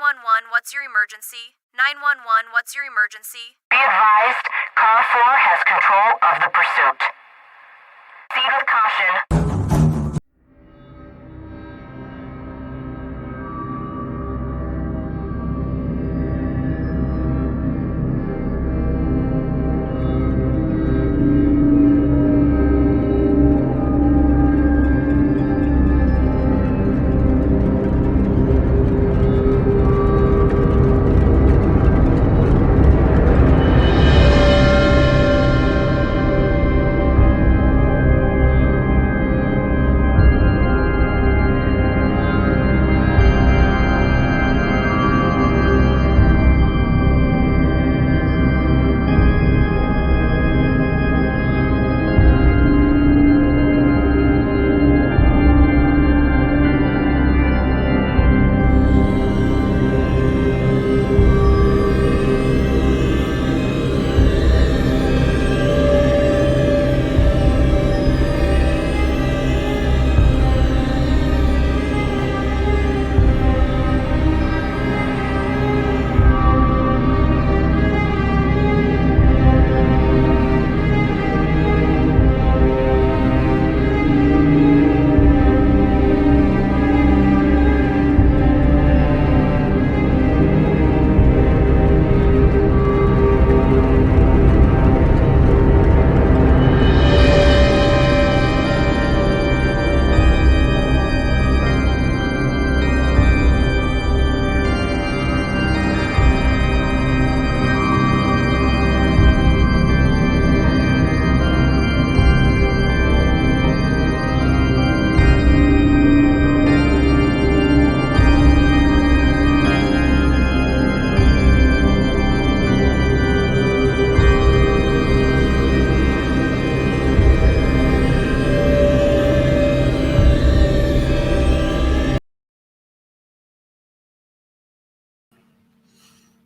911, what's your emergency? 911, what's your emergency? Be advised, Car 4 has control of the pursuit. Proceed with caution.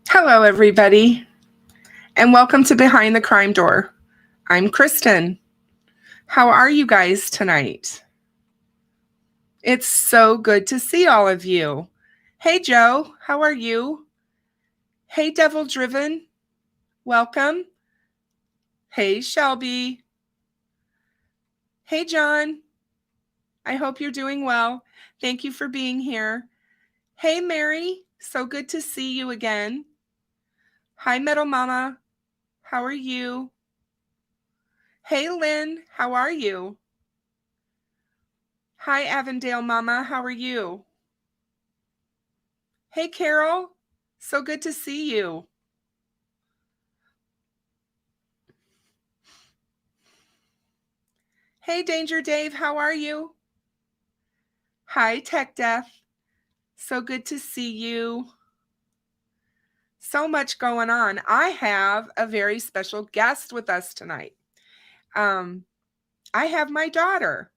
Hello, everybody, and welcome to Behind the Crime Door. I'm Kristen. How are you guys tonight? It's so good to see all of you. Hey, Joe, how are you? Hey, Devil Driven, welcome. Hey, Shelby. Hey, John. I hope you're doing well. Thank you for being here. Hey, Mary, so good to see you again. Hi, Metal Mama. How are you? Hey, Lynn. How are you? Hi, Avondale Mama. How are you? Hey, Carol. So good to see you. Hey, Danger Dave. How are you? Hi, Tech Death. So good to see you. So much going on. I have a very special guest with us tonight. I have my daughter.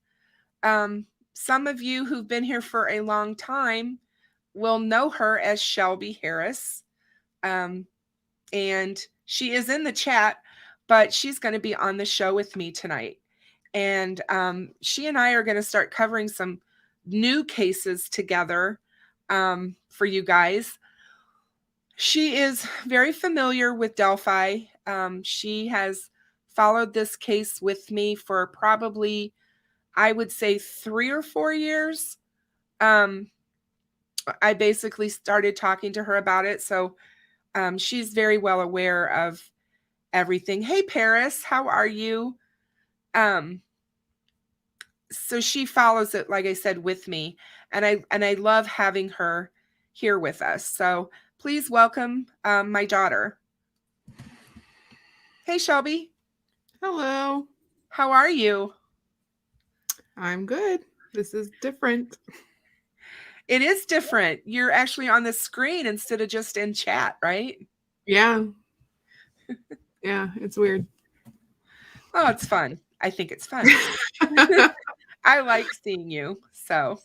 Some of you who've been here for a long time will know her as Shelby Harris. And she is in the chat, but she's going to be on the show with me tonight. And she and I are going to start covering some new cases together for you guys. She is very familiar with Delphi. She has followed this case with me for probably, I would say, 3 or 4 years. I basically started talking to her about it. So she's very well aware of everything. Hey, Paris, how are you? So she follows it, like I said, with me. And I love having her here with us. So please welcome my daughter. Hey, Shelby. Hello. How are you? I'm good. This is different. It is different. You're actually on the screen instead of just in chat, right? Yeah. Yeah, it's weird. Oh, it's fun. I think it's fun. I like seeing you. So,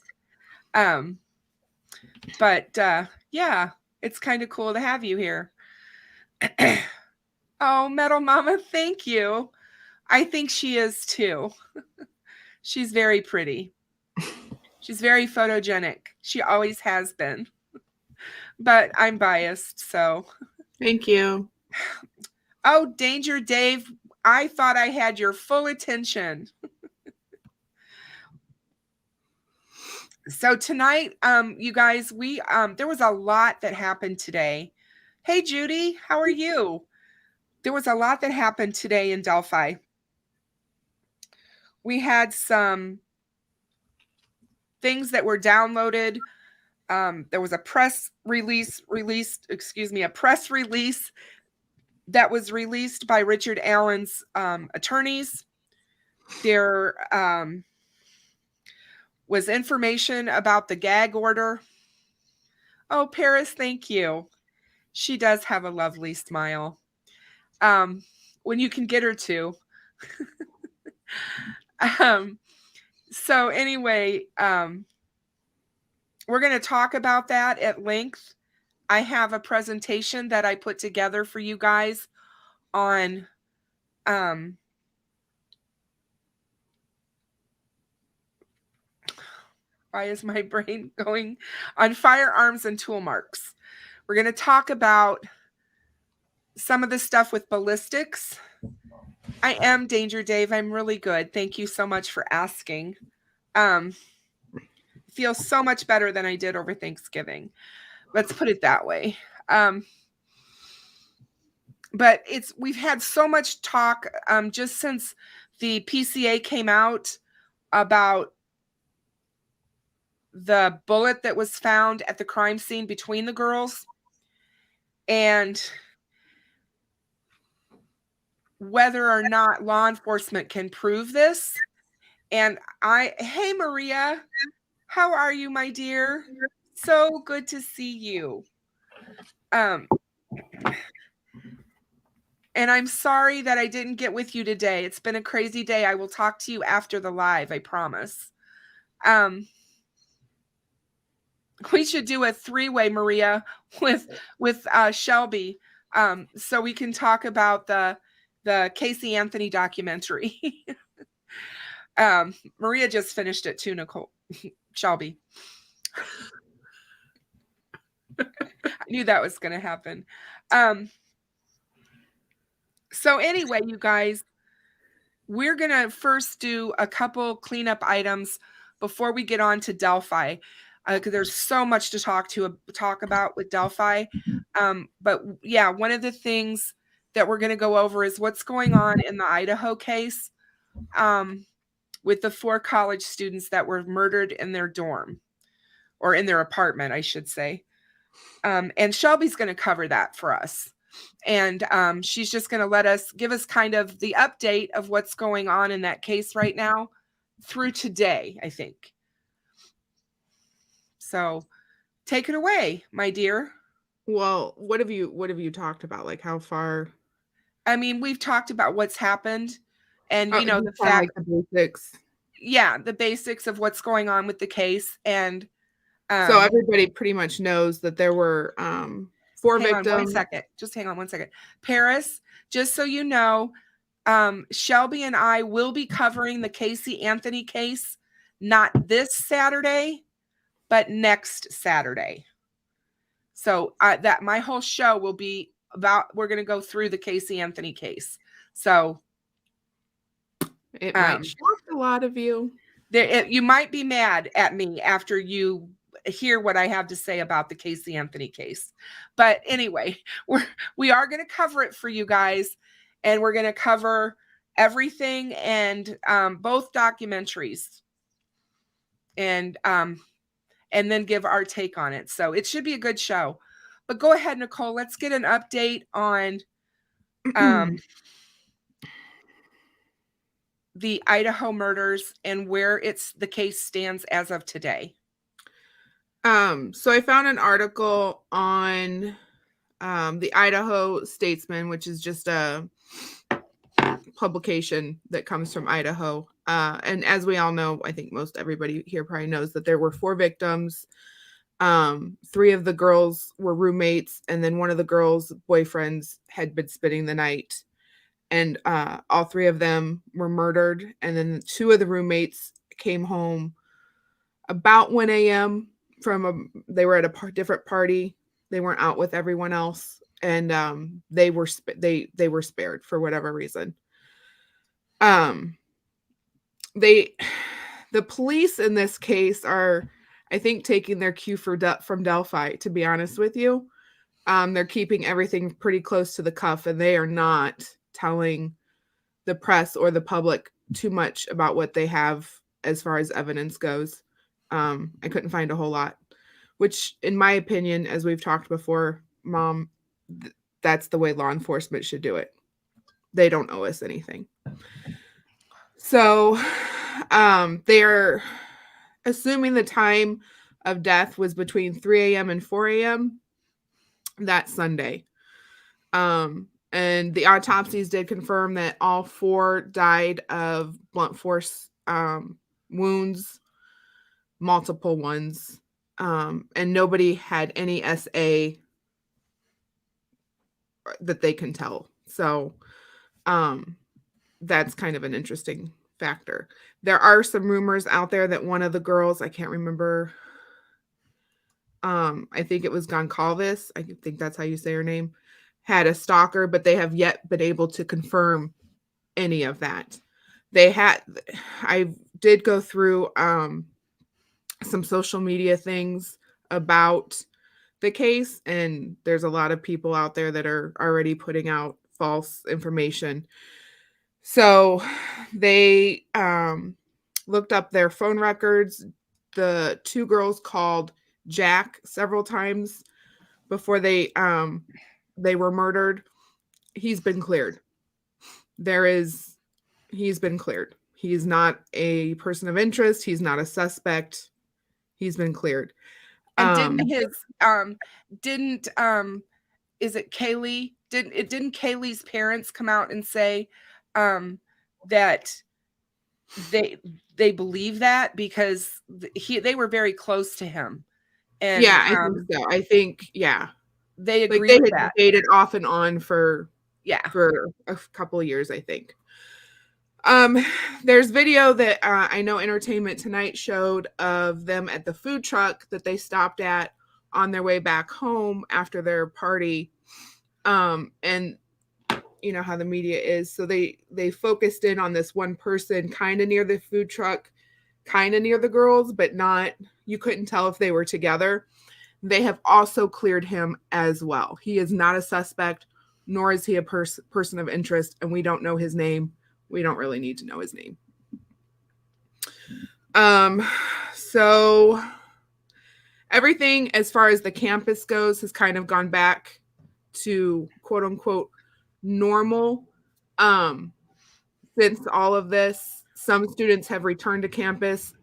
but yeah, it's kind of cool to have you here. Oh, Metal Mama, thank you. I think she is too. She's very pretty. She's very photogenic. She always has been. but I'm biased, so. Thank you. Oh, Danger Dave, I thought I had your full attention. So tonight, you guys, we there was a lot that happened today. Hey, Judy, how are you? There was a lot that happened today in Delphi. We had some things that were downloaded. There was a press release that was released by Richard Allen's attorneys. There was information about the gag order. Oh, Paris, thank you. She does have a lovely smile. When you can get her to. So anyway, we're going to talk about that at length. I have a presentation that I put together for you guys on why is my brain going on firearms and Toolmarks. We're going to talk about some of the stuff with ballistics. I am Danger Dave. I'm really good. Thank you so much for asking. Feel so much better than I did over Thanksgiving. Let's put it that way. But we've had so much talk just since the PCA came out about the bullet that was found at the crime scene between the girls and whether or not law enforcement can prove this. And hey, Maria, how are you, my dear? So good to see you. And I'm sorry that I didn't get with you today. It's been a crazy day. I will talk to you after the live, I promise. We should do a three-way, Maria, with Shelby, so we can talk about the Casey Anthony documentary. Maria just finished it too, Nicole. Shelby. I knew that was going to happen. So anyway, you guys, we're going to first do a couple cleanup items before we get on to Delphi, because there's so much to talk about with Delphi. But yeah, one of the things that we're going to go over is what's going on in the Idaho case with the 4 college students that were murdered in their dorm, or in their apartment, I should say. And Shelby's going to cover that for us. And she's just going to give us kind of the update of what's going on in that case right now through today, I think. So take it away, my dear. Well, what have you talked about? Like how far? I mean, we've talked about what's happened and, the fact, like the basics. Yeah, the basics of what's going on with the case. And so everybody pretty much knows that there were 4 victims. Just hang on one second. Paris, just so you know, Shelby and I will be covering the Casey Anthony case, not this Saturday, but next Saturday. So that my whole show will be about, we're going to go through the Casey Anthony case. So it might shock a lot of you. You might be mad at me after you hear what I have to say about the Casey Anthony case. But anyway, we are going to cover it for you guys, and we're going to cover everything and both documentaries, and then give our take on it. So it should be a good show. But go ahead, Nicole. Let's get an update on the Idaho murders and where the case stands as of today. So I found an article on the Idaho Statesman, which is just a publication that comes from Idaho. And as we all know, I think most everybody here probably knows that there were 4 victims. 3 of the girls were roommates, and then one of the girls' boyfriends had been spending the night. And all 3 of them were murdered. And then 2 of the roommates came home about 1 a.m. they were at a different party. They weren't out with everyone else, and they were spared for whatever reason. The police in this case are, I think, taking their cue from Delphi, to be honest with you. They're keeping everything pretty close to the cuff, and they are not telling the press or the public too much about what they have as far as evidence goes. I couldn't find a whole lot, which, in my opinion, as we've talked before, Mom, that's the way law enforcement should do it. They don't owe us anything. So they're assuming the time of death was between 3 a.m. and 4 a.m. that Sunday. And the autopsies did confirm that all 4 died of blunt force wounds, multiple ones, and nobody had any SA that they can tell. So that's kind of an interesting factor. There are some rumors out there that one of the girls, I can't remember, I think it was Goncalves, I think that's how you say her name, had a stalker, but they have yet been able to confirm any of that. I did go through some social media things about the case, and there's a lot of people out there that are already putting out false information. So they looked up their phone records. The 2 girls called Jack several times before they were murdered. He's been cleared. He's been cleared. He's not a person of interest. He's not a suspect. He's been cleared. And didn't is it Kaylee? Didn't Kaylee's parents come out and say that they believe that because they were very close to him? And yeah, I think so. I think, yeah, they agree they with had that. dated off and on for a couple of years, I think. There's video that I know Entertainment Tonight showed of them at the food truck that they stopped at on their way back home after their party. And you know how the media is. So they focused in on this one person kind of near the food truck, kind of near the girls, but not, you couldn't tell if they were together. They have also cleared him as well. He is not a suspect, nor is he a person of interest, and we don't know his name. We don't really need to know his name. So everything as far as the campus goes has kind of gone back to quote unquote normal. Since all of this, some students have returned to campus.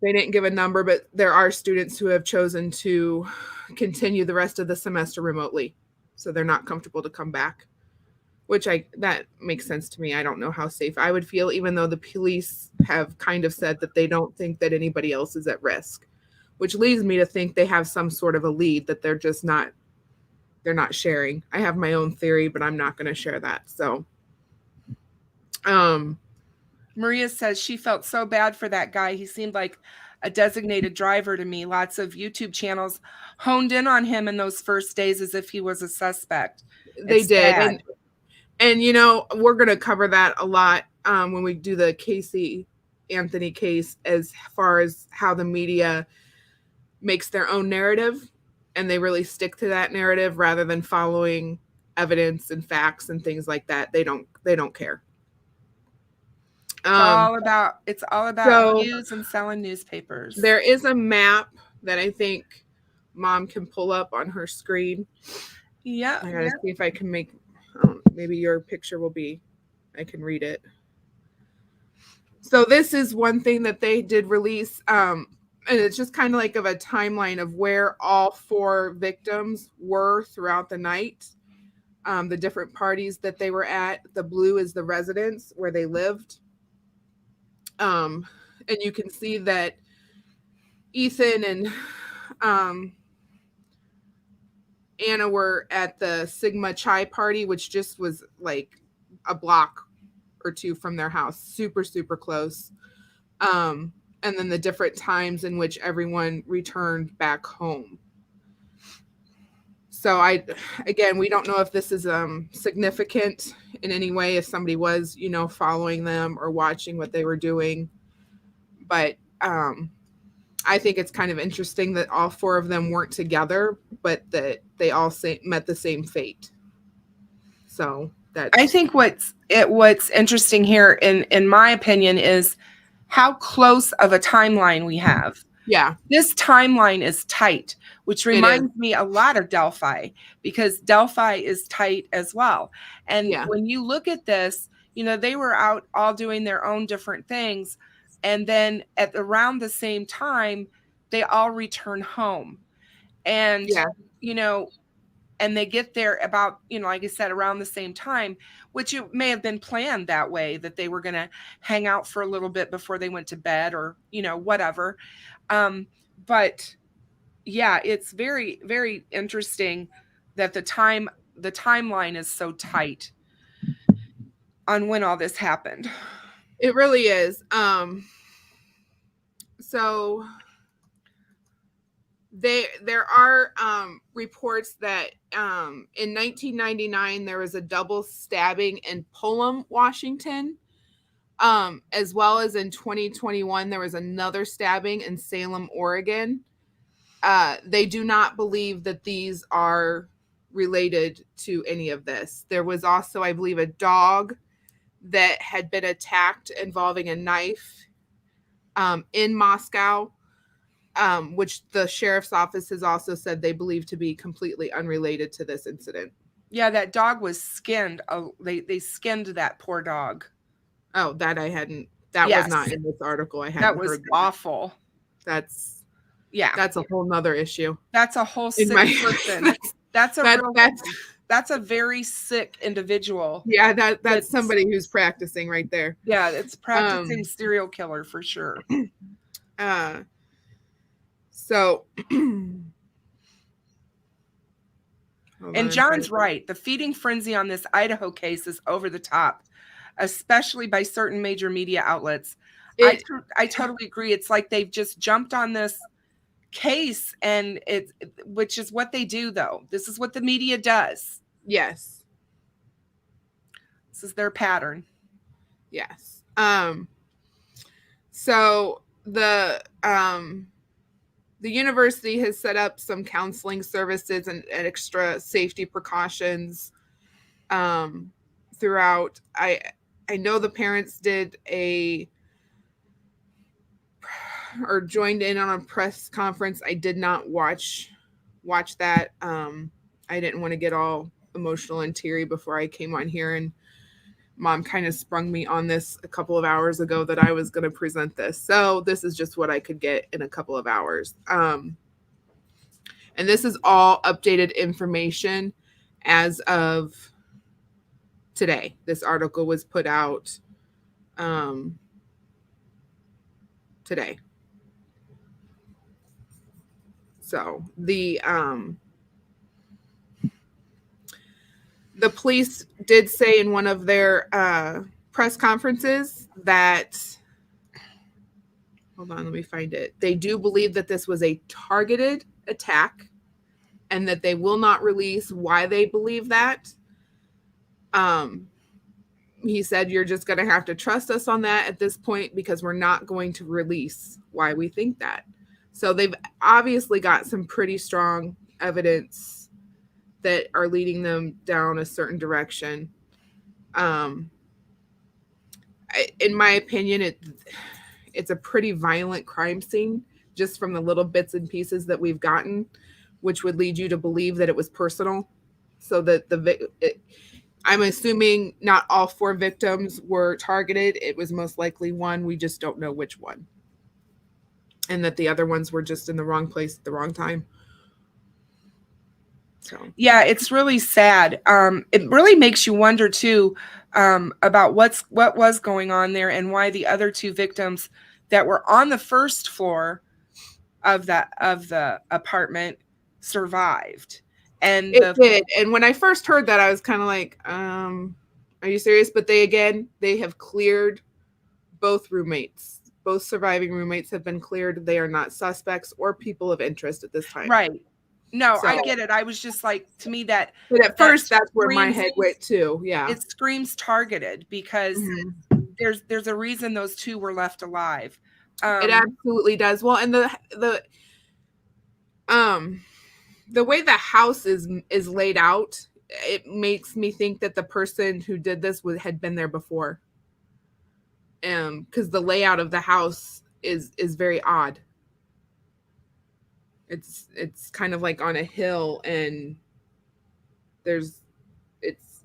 They didn't give a number, but there are students who have chosen to continue the rest of the semester remotely. So they're not comfortable to come back, which that makes sense to me. I don't know how safe I would feel, even though the police have kind of said that they don't think that anybody else is at risk, which leads me to think they have some sort of a lead that they're not sharing. I have my own theory, but I'm not going to share that. So, Maria says she felt so bad for that guy. He seemed like a designated driver to me. Lots of YouTube channels honed in on him in those first days as if he was a suspect. They did. And you know, we're going to cover that a lot when we do the Casey Anthony case, as far as how the media makes their own narrative and they really stick to that narrative rather than following evidence and facts and things like that. They don't care. It's all about views and selling newspapers. There is a map that I think Mom can pull up on her screen. Yeah. I gotta see if I can make, maybe your picture will be, I can read it. So this is one thing that they did release. And it's just kind of like of a timeline of where all 4 victims were throughout the night. The different parties that they were at. The blue is the residence where they lived. And you can see that Ethan and Anna were at the Sigma Chi party, which just was like a block or 2 from their house, super, super close. And then the different times in which everyone returned back home. So again, we don't know if this is significant in any way, if somebody was, following them or watching what they were doing. But I think it's kind of interesting that all four of them weren't together, but that they all met the same fate. So I think what's interesting here, in my opinion, is how close of a timeline we have. Yeah. This timeline is tight, which reminds me a lot of Delphi, because Delphi is tight as well. And when you look at this, they were out all doing their own different things. And then at around the same time, they all return home. And, and they get there about, like I said, around the same time, which it may have been planned that way, that they were going to hang out for a little bit before they went to bed or, whatever. But yeah, it's very, very interesting that the timeline is so tight on when all this happened. It really is. So there are reports that in 1999 there was a double stabbing in Pullman, Washington, as well as in 2021 there was another stabbing in Salem, Oregon. They do not believe that these are related to any of this. There was also, I believe, a dog that had been attacked involving a knife in Moscow, which the sheriff's office has also said they believe to be completely unrelated to this incident. Yeah, that dog was skinned. Oh, they skinned that poor dog. Oh, that I hadn't. That was not in this article. I hadn't heard. That was awful. That's a whole nother issue. That's a whole sick person. That's a very sick individual. Yeah, that's somebody who's practicing right there. Yeah, it's practicing serial killer for sure. So and John's right. The feeding frenzy on this Idaho case is over the top, especially by certain major media outlets. I totally agree. It's like they've just jumped on this case, and which is what they do, though. This is what the media does. Yes. This is their pattern. Yes. So the university has set up some counseling services and extra safety precautions throughout. I know the parents did or joined in on a press conference. I did not watch that. I didn't want to get all emotional and teary before I came on here, and Mom kind of sprung me on this a couple of hours ago that I was going to present this. So this is just what I could get in a couple of hours. And this is all updated information as of today. This article was put out today. So the police did say in one of their press conferences that, hold on, let me find it. They do believe that this was a targeted attack and that they will not release why they believe that. He said, you're just going to have to trust us on that at this point, because we're not going to release why we think that. So they've obviously got some pretty strong evidence that are leading them down a certain direction. In my opinion, it's a pretty violent crime scene, just from the little bits and pieces that we've gotten, which would lead you to believe that it was personal. So that I'm assuming not all 4 victims were targeted. It was most likely one. We just don't know which one. And that the other ones were just in the wrong place at the wrong time. So yeah, it's really sad. It really makes you wonder too about what was going on there, and why the other 2 victims that were on the first floor of the apartment survived. And it did. And when I first heard that, I was kind of like, are you serious? But they have cleared both roommates. Both surviving roommates have been cleared. They are not suspects or people of interest at this time. Right. No, So, I get it. I was just like, to me, that but at that first, that's where my screams, head went too. Yeah. it screams targeted, because Mhm. there's a reason those two were left alive. It absolutely does. Well, and the way the house is laid out, it makes me think that the person who did this had been there before. Because the layout of the house is very odd. It's kind of like on a hill, and there's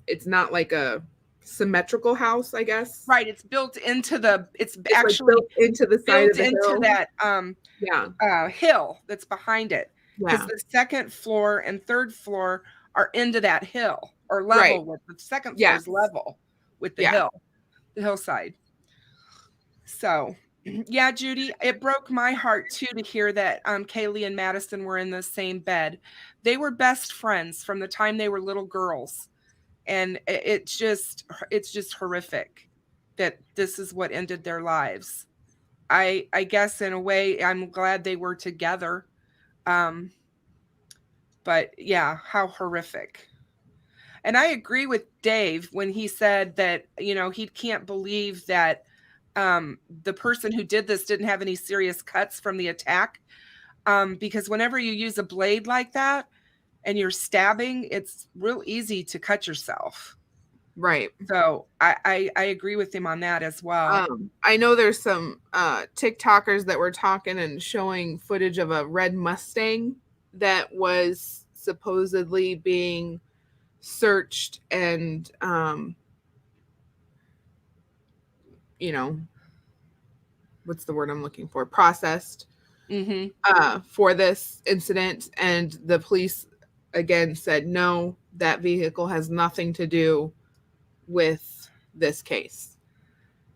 it's not like a symmetrical house, I guess. Right, it's built into the, it's It's like actually built into the side built of the into hill. that hill that's behind it, because Yeah. the second floor and third floor are into that hill, or Right. level with the second floor is Yes. level with the Yeah. the hillside. So, yeah, Judy, it broke my heart too to hear that Kaylee and Madison were in the same bed. They were best friends from the time they were little girls, and it's just horrific that this is what ended their lives. I guess in a way I'm glad they were together. But yeah, how horrific. And I agree with Dave when he said that, he can't believe that the person who did this didn't have any serious cuts from the attack. Because whenever you use a blade like that and you're stabbing, it's real easy to cut yourself. Right. So I agree with him on that as well. I know there's some TikTokers that were talking and showing footage of a red Mustang that was supposedly being searched and what's the word I'm looking for? Processed for this incident, and the police again said no, that vehicle has nothing to do with this case.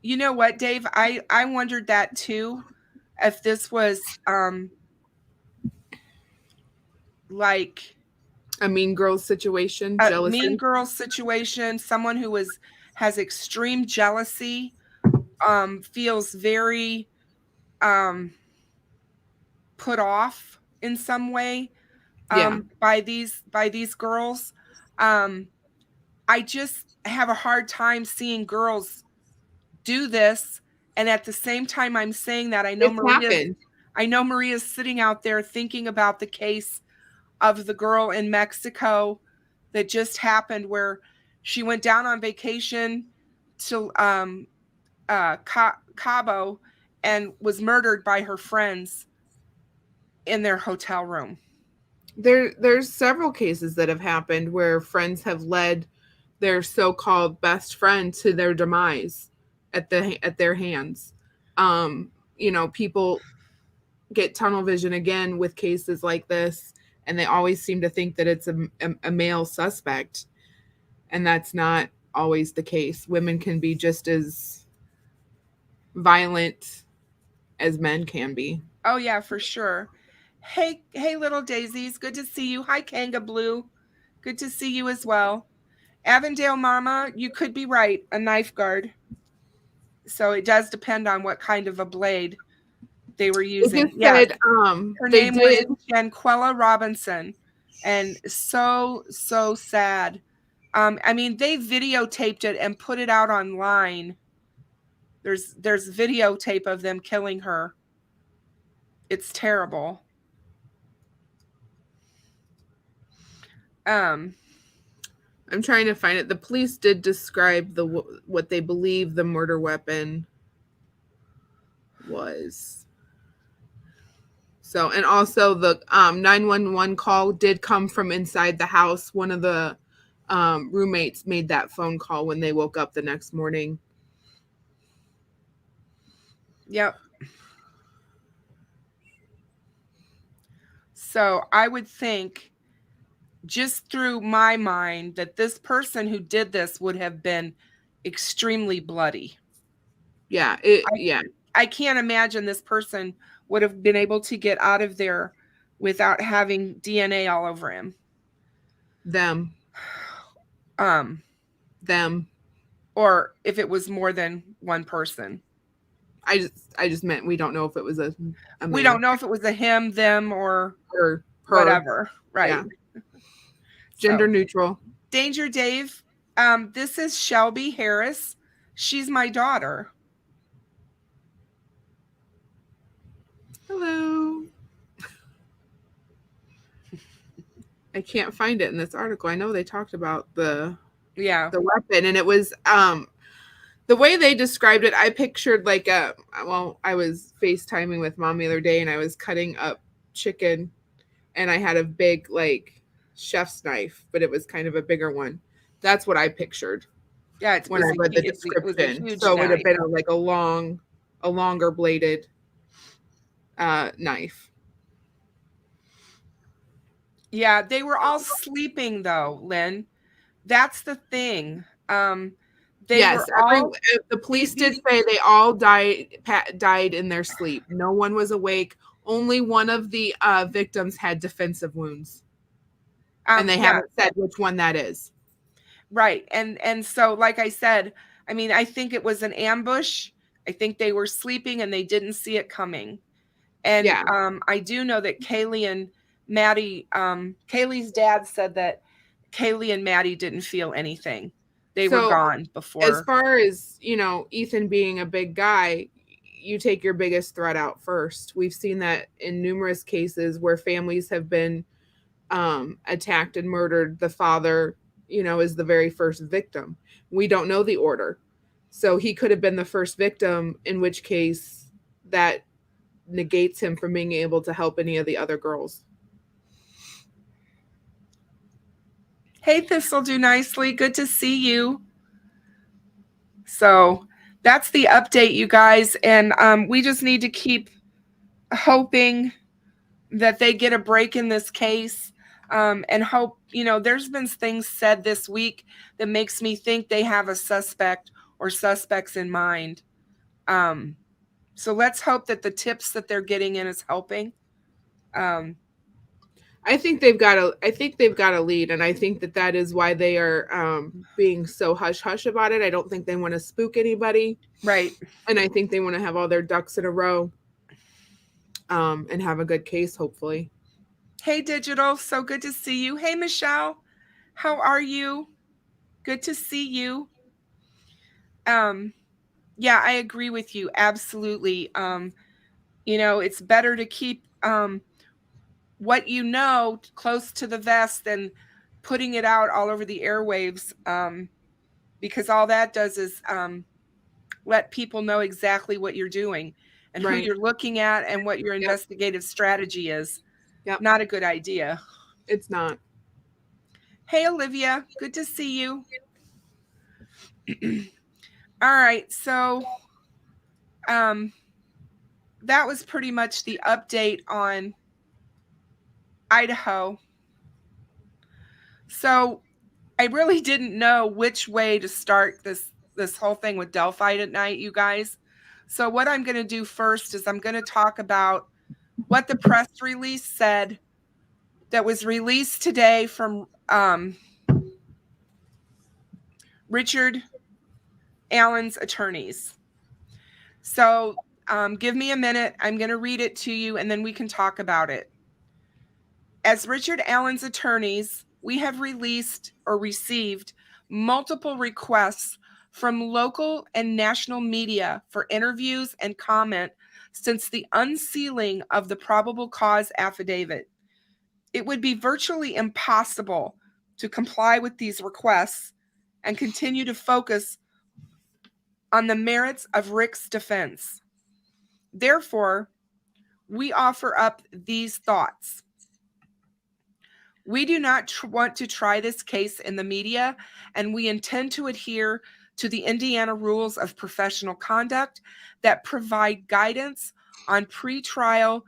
You know what, Dave? I wondered that too. If this was like a Mean Girls situation, a jealousy. Mean Girls situation, someone who has extreme jealousy, feels very put off in some way by these girls. I just have a hard time seeing girls do this, and at the same time I'm saying that, I know Maria's sitting out there thinking about the case of the girl in Mexico that just happened, where she went down on vacation to Cabo and was murdered by her friends in their hotel room. There's several cases that have happened where friends have led their so-called best friend to their demise at their hands. People get tunnel vision again with cases like this, and they always seem to think that it's a male suspect, and that's not always the case. Women can be just as violent as men can be. Oh yeah, for sure. Hey, little daisies, good to see you. Hi, Kanga Blue, good to see you as well. Avondale Mama, you could be right, a knife guard. So it does depend on what kind of a blade they were using. It just said, her name was Janquella Robinson, and so sad. I mean, they videotaped it and put it out online. There's videotape of them killing her. It's terrible. I'm trying to find it. The police did describe what they believe the murder weapon was. So, and also the 911 call did come from inside the house. One of the roommates made that phone call when they woke up the next morning. Yep. So I would think, just through my mind, that this person who did this would have been extremely bloody. Yeah. I can't imagine this person would have been able to get out of there without having DNA all over him. Them. Or if it was more than one person. I just meant we don't know if it was a we don't know if it was a him, them, or her. Whatever. Right. Yeah. Gender neutral. Danger Dave. This is Shelby Harris. She's my daughter. Hello. I can't find it in this article. I know they talked about the weapon, and it was the way they described it. I pictured like I was FaceTiming with Mom the other day, and I was cutting up chicken, and I had a big like chef's knife, but it was kind of a bigger one. That's what I pictured. Yeah, it's when I read the description. So it would have been like a longer bladed knife. Yeah, they were all sleeping though, Lynn. That's the thing. The police did say they all died in their sleep. No one was awake. Only one of the victims had defensive wounds. And they haven't said which one that is. Right. And so, like I said, I mean, I think it was an ambush. I think they were sleeping and they didn't see it coming. And I do know that Kaylee and Maddie, Kaylee's dad said that Kaylee and Maddie didn't feel anything. They were gone before. As far as, Ethan being a big guy, you take your biggest threat out first. We've seen that in numerous cases where families have been attacked and murdered. The father, is the very first victim. We don't know the order. So he could have been the first victim, in which case that negates him from being able to help any of the other girls. Hey, This'll do nicely. Good to see you. So that's the update, you guys. And we just need to keep hoping that they get a break in this case, and hope, there's been things said this week that makes me think they have a suspect or suspects in mind. So let's hope that the tips that they're getting in is helping. I think they've got a lead, and I think that is why they are being so hush hush about it. I don't think they want to spook anybody, right? And I think they want to have all their ducks in a row, and have a good case, hopefully. Hey, Digital, so good to see you. Hey, Michelle, how are you? Good to see you. Yeah, I agree with you absolutely. It's better to keep what close to the vest than putting it out all over the airwaves, because all that does is let people know exactly what you're doing and who you're looking at and what your investigative strategy is. Yep. Not a good idea. It's not. Hey, Olivia, good to see you. All right, so that was pretty much the update on Idaho. So I really didn't know which way to start this whole thing with Delphi tonight, you guys. So what I'm going to do first is I'm going to talk about what the press release said that was released today from Richard Allen's attorneys. So give me a minute. I'm going to read it to you, and then we can talk about it. As Richard Allen's attorneys, we have released or received multiple requests from local and national media for interviews and comment since the unsealing of the probable cause affidavit. It would be virtually impossible to comply with these requests and continue to focus on the merits of Rick's defense. Therefore, we offer up these thoughts. We do not want to try this case in the media, and we intend to adhere to the Indiana rules of professional conduct that provide guidance on pretrial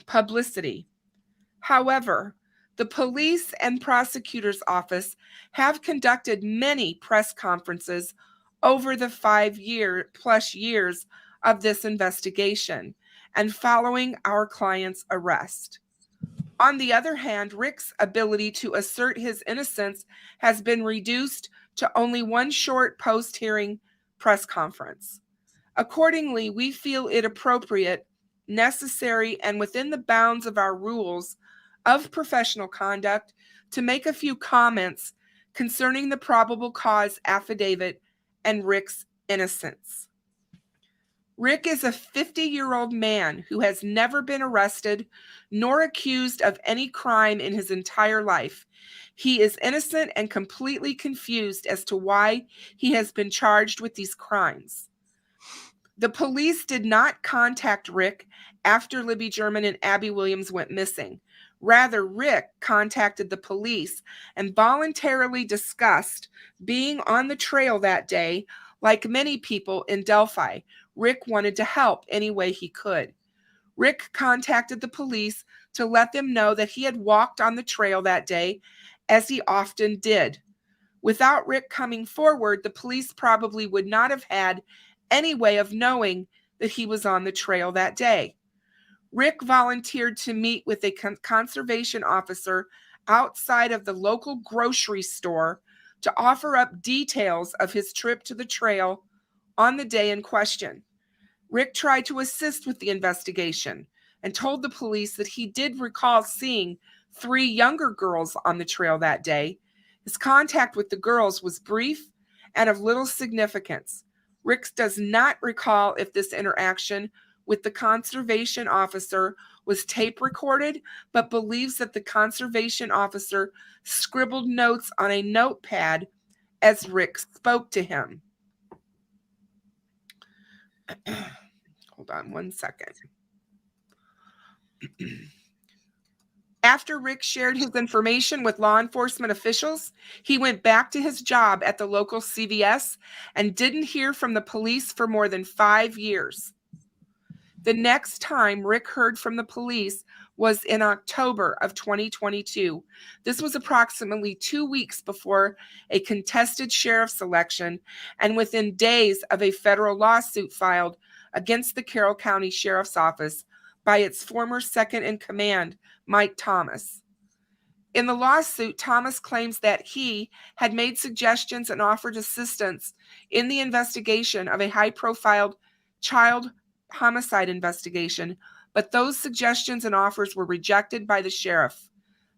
publicity. However, the police and prosecutor's office have conducted many press conferences over the 5+ years of this investigation and following our client's arrest. On the other hand, Rick's ability to assert his innocence has been reduced to only one short post-hearing press conference. Accordingly, we feel it appropriate, necessary, and within the bounds of our rules of professional conduct to make a few comments concerning the probable cause affidavit and Rick's innocence. Rick is a 50-year-old man who has never been arrested nor accused of any crime in his entire life. He is innocent and completely confused as to why he has been charged with these crimes. The police did not contact Rick after Libby German and Abby Williams went missing. Rather, Rick contacted the police and voluntarily discussed being on the trail that day. Like many people in Delphi, Rick wanted to help any way he could. Rick contacted the police to let them know that he had walked on the trail that day, as he often did. Without Rick coming forward, the police probably would not have had any way of knowing that he was on the trail that day. Rick volunteered to meet with a conservation officer outside of the local grocery store to offer up details of his trip to the trail on the day in question. Rick tried to assist with the investigation and told the police that he did recall seeing 3 younger girls on the trail that day. His contact with the girls was brief and of little significance. Rick does not recall if this interaction with the conservation officer was tape recorded, but believes that the conservation officer scribbled notes on a notepad as Rick spoke to him. Hold on one second. After Rick shared his information with law enforcement officials, he went back to his job at the local CVS and didn't hear from the police for more than 5 years. The next time Rick heard from the police was in October of 2022. This was approximately 2 weeks before a contested sheriff's election and within days of a federal lawsuit filed against the Carroll County Sheriff's Office by its former second-in-command, Mike Thomas. In the lawsuit, Thomas claims that he had made suggestions and offered assistance in the investigation of a high-profile child homicide investigation, but those suggestions and offers were rejected by the sheriff.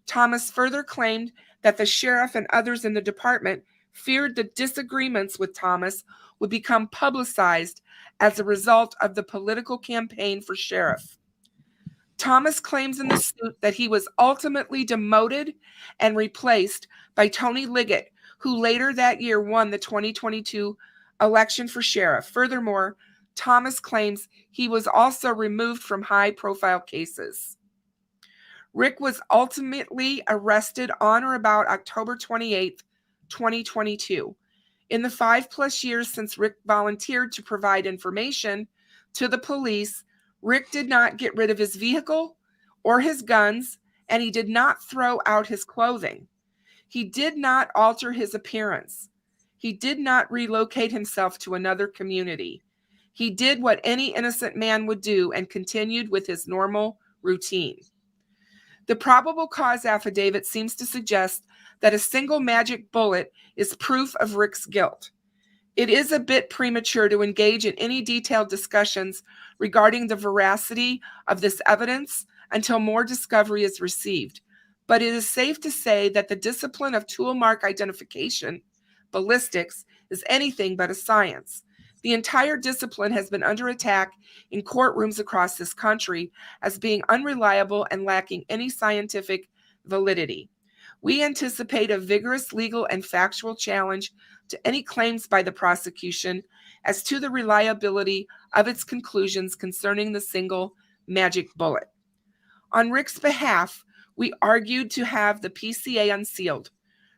Thomas further claimed that the sheriff and others in the department feared the disagreements with Thomas would become publicized as a result of the political campaign for sheriff. Thomas claims in the suit that he was ultimately demoted and replaced by Tony Liggett, who later that year won the 2022 election for sheriff. Furthermore, Thomas claims he was also removed from high-profile cases. Rick was ultimately arrested on or about October 28, 2022. In the 5+ years since Rick volunteered to provide information to the police, Rick did not get rid of his vehicle or his guns, and he did not throw out his clothing. He did not alter his appearance. He did not relocate himself to another community. He did what any innocent man would do and continued with his normal routine. The probable cause affidavit seems to suggest that a single magic bullet is proof of Rick's guilt. It is a bit premature to engage in any detailed discussions regarding the veracity of this evidence until more discovery is received, but it is safe to say that the discipline of tool mark identification, ballistics, is anything but a science. The entire discipline has been under attack in courtrooms across this country as being unreliable and lacking any scientific validity. We anticipate a vigorous legal and factual challenge to any claims by the prosecution as to the reliability of its conclusions concerning the single magic bullet. On Rick's behalf, we argued to have the PCA unsealed.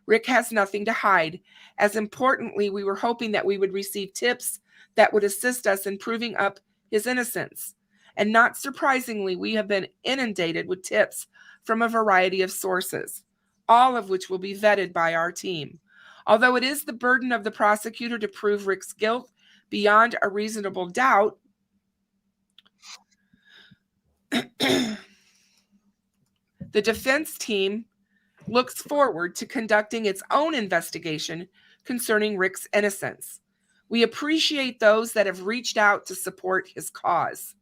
Rick has nothing to hide. As importantly, we were hoping that we would receive tips that would assist us in proving up his innocence. And not surprisingly, we have been inundated with tips from a variety of sources, all of which will be vetted by our team. Although it is the burden of the prosecutor to prove Rick's guilt beyond a reasonable doubt, the defense team looks forward to conducting its own investigation concerning Rick's innocence. We appreciate those that have reached out to support his cause.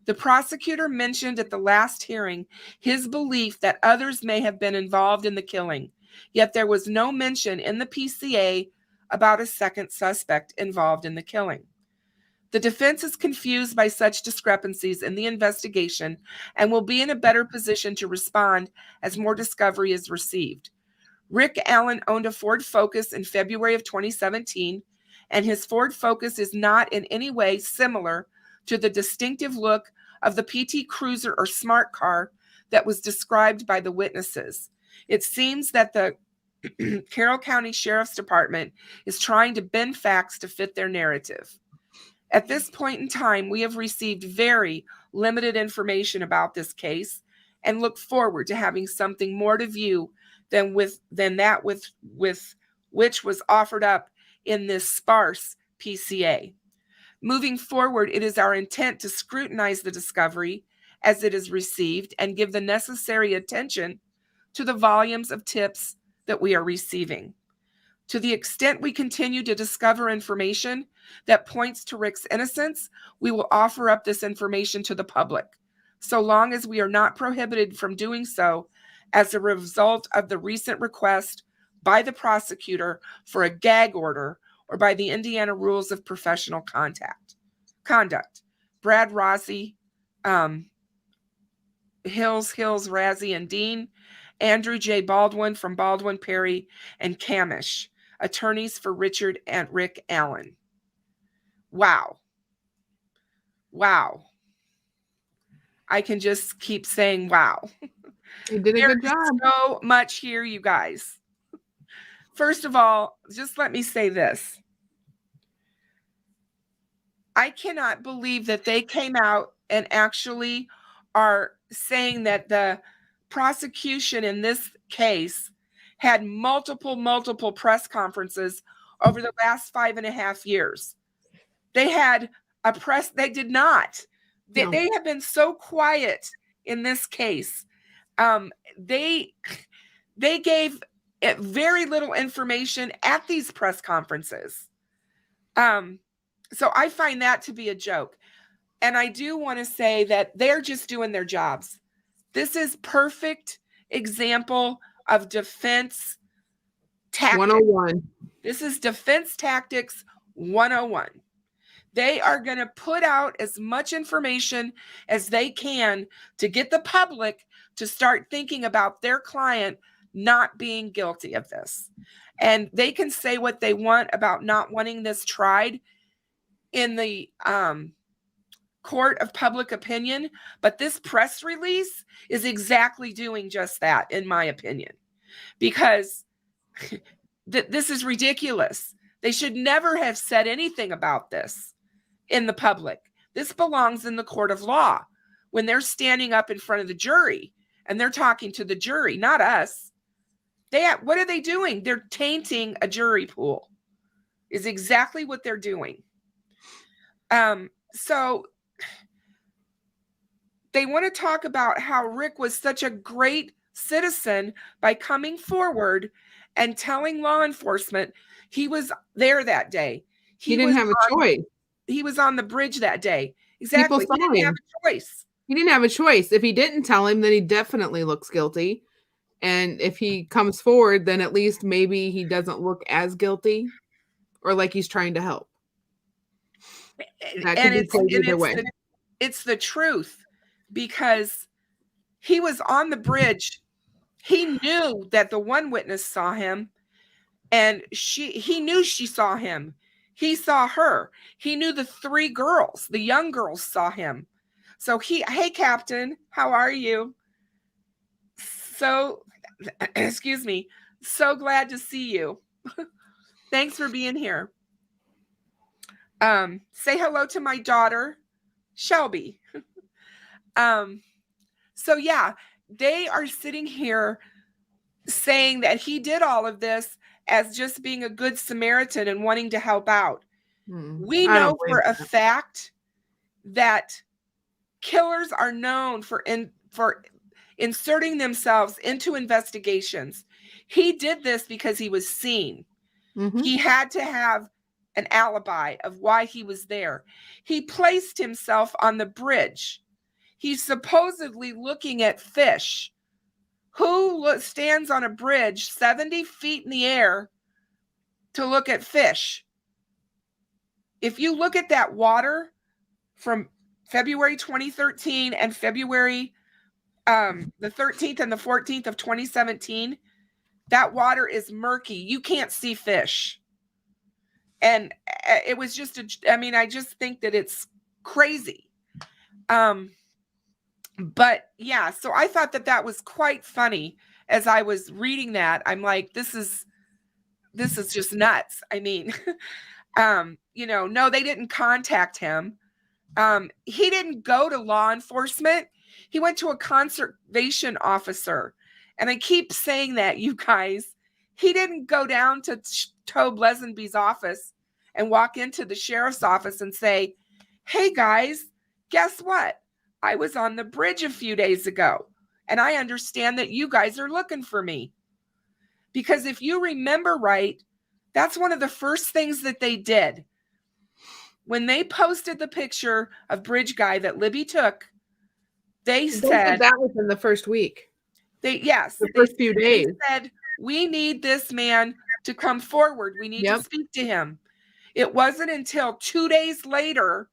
The prosecutor mentioned at the last hearing his belief that others may have been involved in the killing, yet there was no mention in the PCA about a second suspect involved in the killing. The defense is confused by such discrepancies in the investigation and will be in a better position to respond as more discovery is received. Rick Allen owned a Ford Focus in February of 2017, and his Ford Focus is not in any way similar to the distinctive look of the PT Cruiser or Smart Car that was described by the witnesses. It seems that the Carroll County Sheriff's Department is trying to bend facts to fit their narrative. At this point in time, we have received very limited information about this case and look forward to having something more to view than that with which was offered up in this sparse PCA. Moving forward, it is our intent to scrutinize the discovery as it is received and give the necessary attention to the volumes of tips that we are receiving. To the extent we continue to discover information that points to Rick's innocence, we will offer up this information to the public, so long as we are not prohibited from doing so as a result of the recent request by the prosecutor for a gag order or by the Indiana Rules of Professional Conduct. Brad Rossi, Hills, Razzie, and Dean, Andrew J. Baldwin from Baldwin, Perry, and Camish, attorneys for Richard and Rick Allen. Wow. I can just keep saying wow. You did a good job. So much here, you guys. First of all, just let me say this. I cannot believe that they came out and actually are saying that the prosecution in this case had multiple press conferences over the last 5.5 years. They had a press, they did not. They have been so quiet in this case. They gave very little information at these press conferences. So I find that to be a joke. And I do want to say that they're just doing their jobs. This is perfect example of defense tactics. 101. This is defense tactics 101. They are going to put out as much information as they can to get the public to start thinking about their client not being guilty of this. And they can say what they want about not wanting this tried in the court of public opinion, but this press release is exactly doing just that, in my opinion, because this is ridiculous. They should never have said anything about this in the public. This belongs in the court of law when they're standing up in front of the jury and they're talking to the jury, not us. What are they doing? They're tainting a jury pool, is exactly what they're doing. So they want to talk about how Rick was such a great citizen by coming forward and telling law enforcement he was there that day. He didn't have a choice. He was on the bridge that day. Exactly. People saw He didn't him. have a choice. He didn't have a choice. If he didn't tell him, then he definitely looks guilty. And if he comes forward, then at least maybe he doesn't look as guilty or like he's trying to help. That could be played either way. It's the truth, because he was on the bridge. He knew that the one witness saw him, and he knew she saw him. He saw her. He knew the three girls, the young girls, saw him. So hey, Captain, how are you? So, excuse me, so glad to see you. Thanks for being here. Say hello to my daughter, Shelby. So yeah, they are sitting here saying that he did all of this as just being a good Samaritan and wanting to help out. We know for a fact that killers are known for inserting themselves into investigations. He did this because he was seen. He had to have an alibi of why he was there. He placed himself on the bridge He's supposedly looking at fish. Who stands on a bridge 70 feet in the air to look at fish? If you look at that water from February 2013 and February the 13th and the 14th of 2017, that water is murky. You can't see fish. And it was just, I just think that it's crazy. But yeah, so I thought that that was quite funny as I was reading that. I'm like, this is just nuts. I mean, no, they didn't contact him. He didn't go to law enforcement. He went to a conservation officer. And I keep saying that, you guys. He didn't go down to Tobe Lesenby's office and walk into the sheriff's office and say, hey, guys, guess what? I was on the bridge a few days ago, and I understand that you guys are looking for me. Because if you remember right, that's one of the first things that they did. When they posted the picture of Bridge Guy that Libby took, they said that within the first week. The first few days. They said, we need this man to come forward. We need to speak to him. It wasn't until 2 days later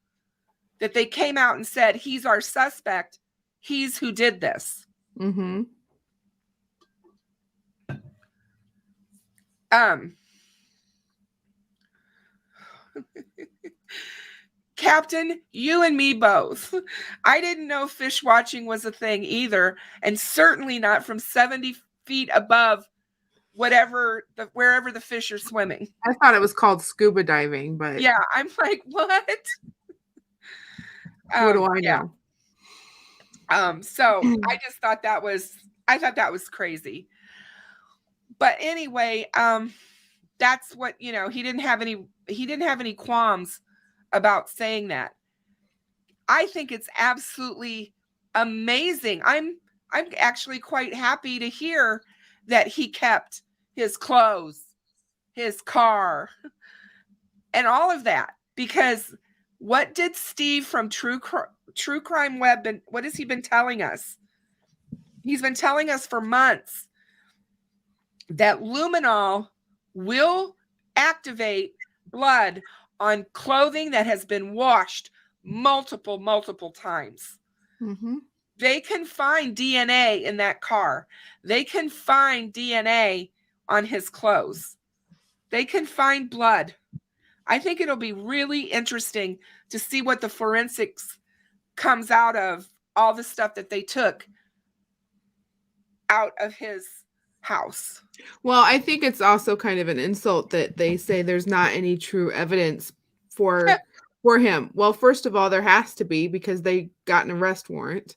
that they came out and said, he's our suspect. He's who did this. Mm-hmm. Captain, you and me both. I didn't know fish watching was a thing either, and certainly not from 70 feet above wherever the fish are swimming. I thought it was called scuba diving, but yeah, I'm like, what? What do I know? So I just thought that was crazy. But anyway, that's what, he didn't have any qualms about saying that. I think it's absolutely amazing. I'm actually quite happy to hear that he kept his clothes, his car, and all of that, because what did Steve from True Crime Web, what has he been telling us? He's been telling us for months that luminol will activate blood on clothing that has been washed multiple times. Mm-hmm. They can find DNA in that car. They can find DNA on his clothes. They can find blood. I think it'll be really interesting to see what the forensics comes out of all the stuff that they took out of his house. Well, I think it's also kind of an insult that they say there's not any true evidence for him. Well, first of all, there has to be, because they got an arrest warrant.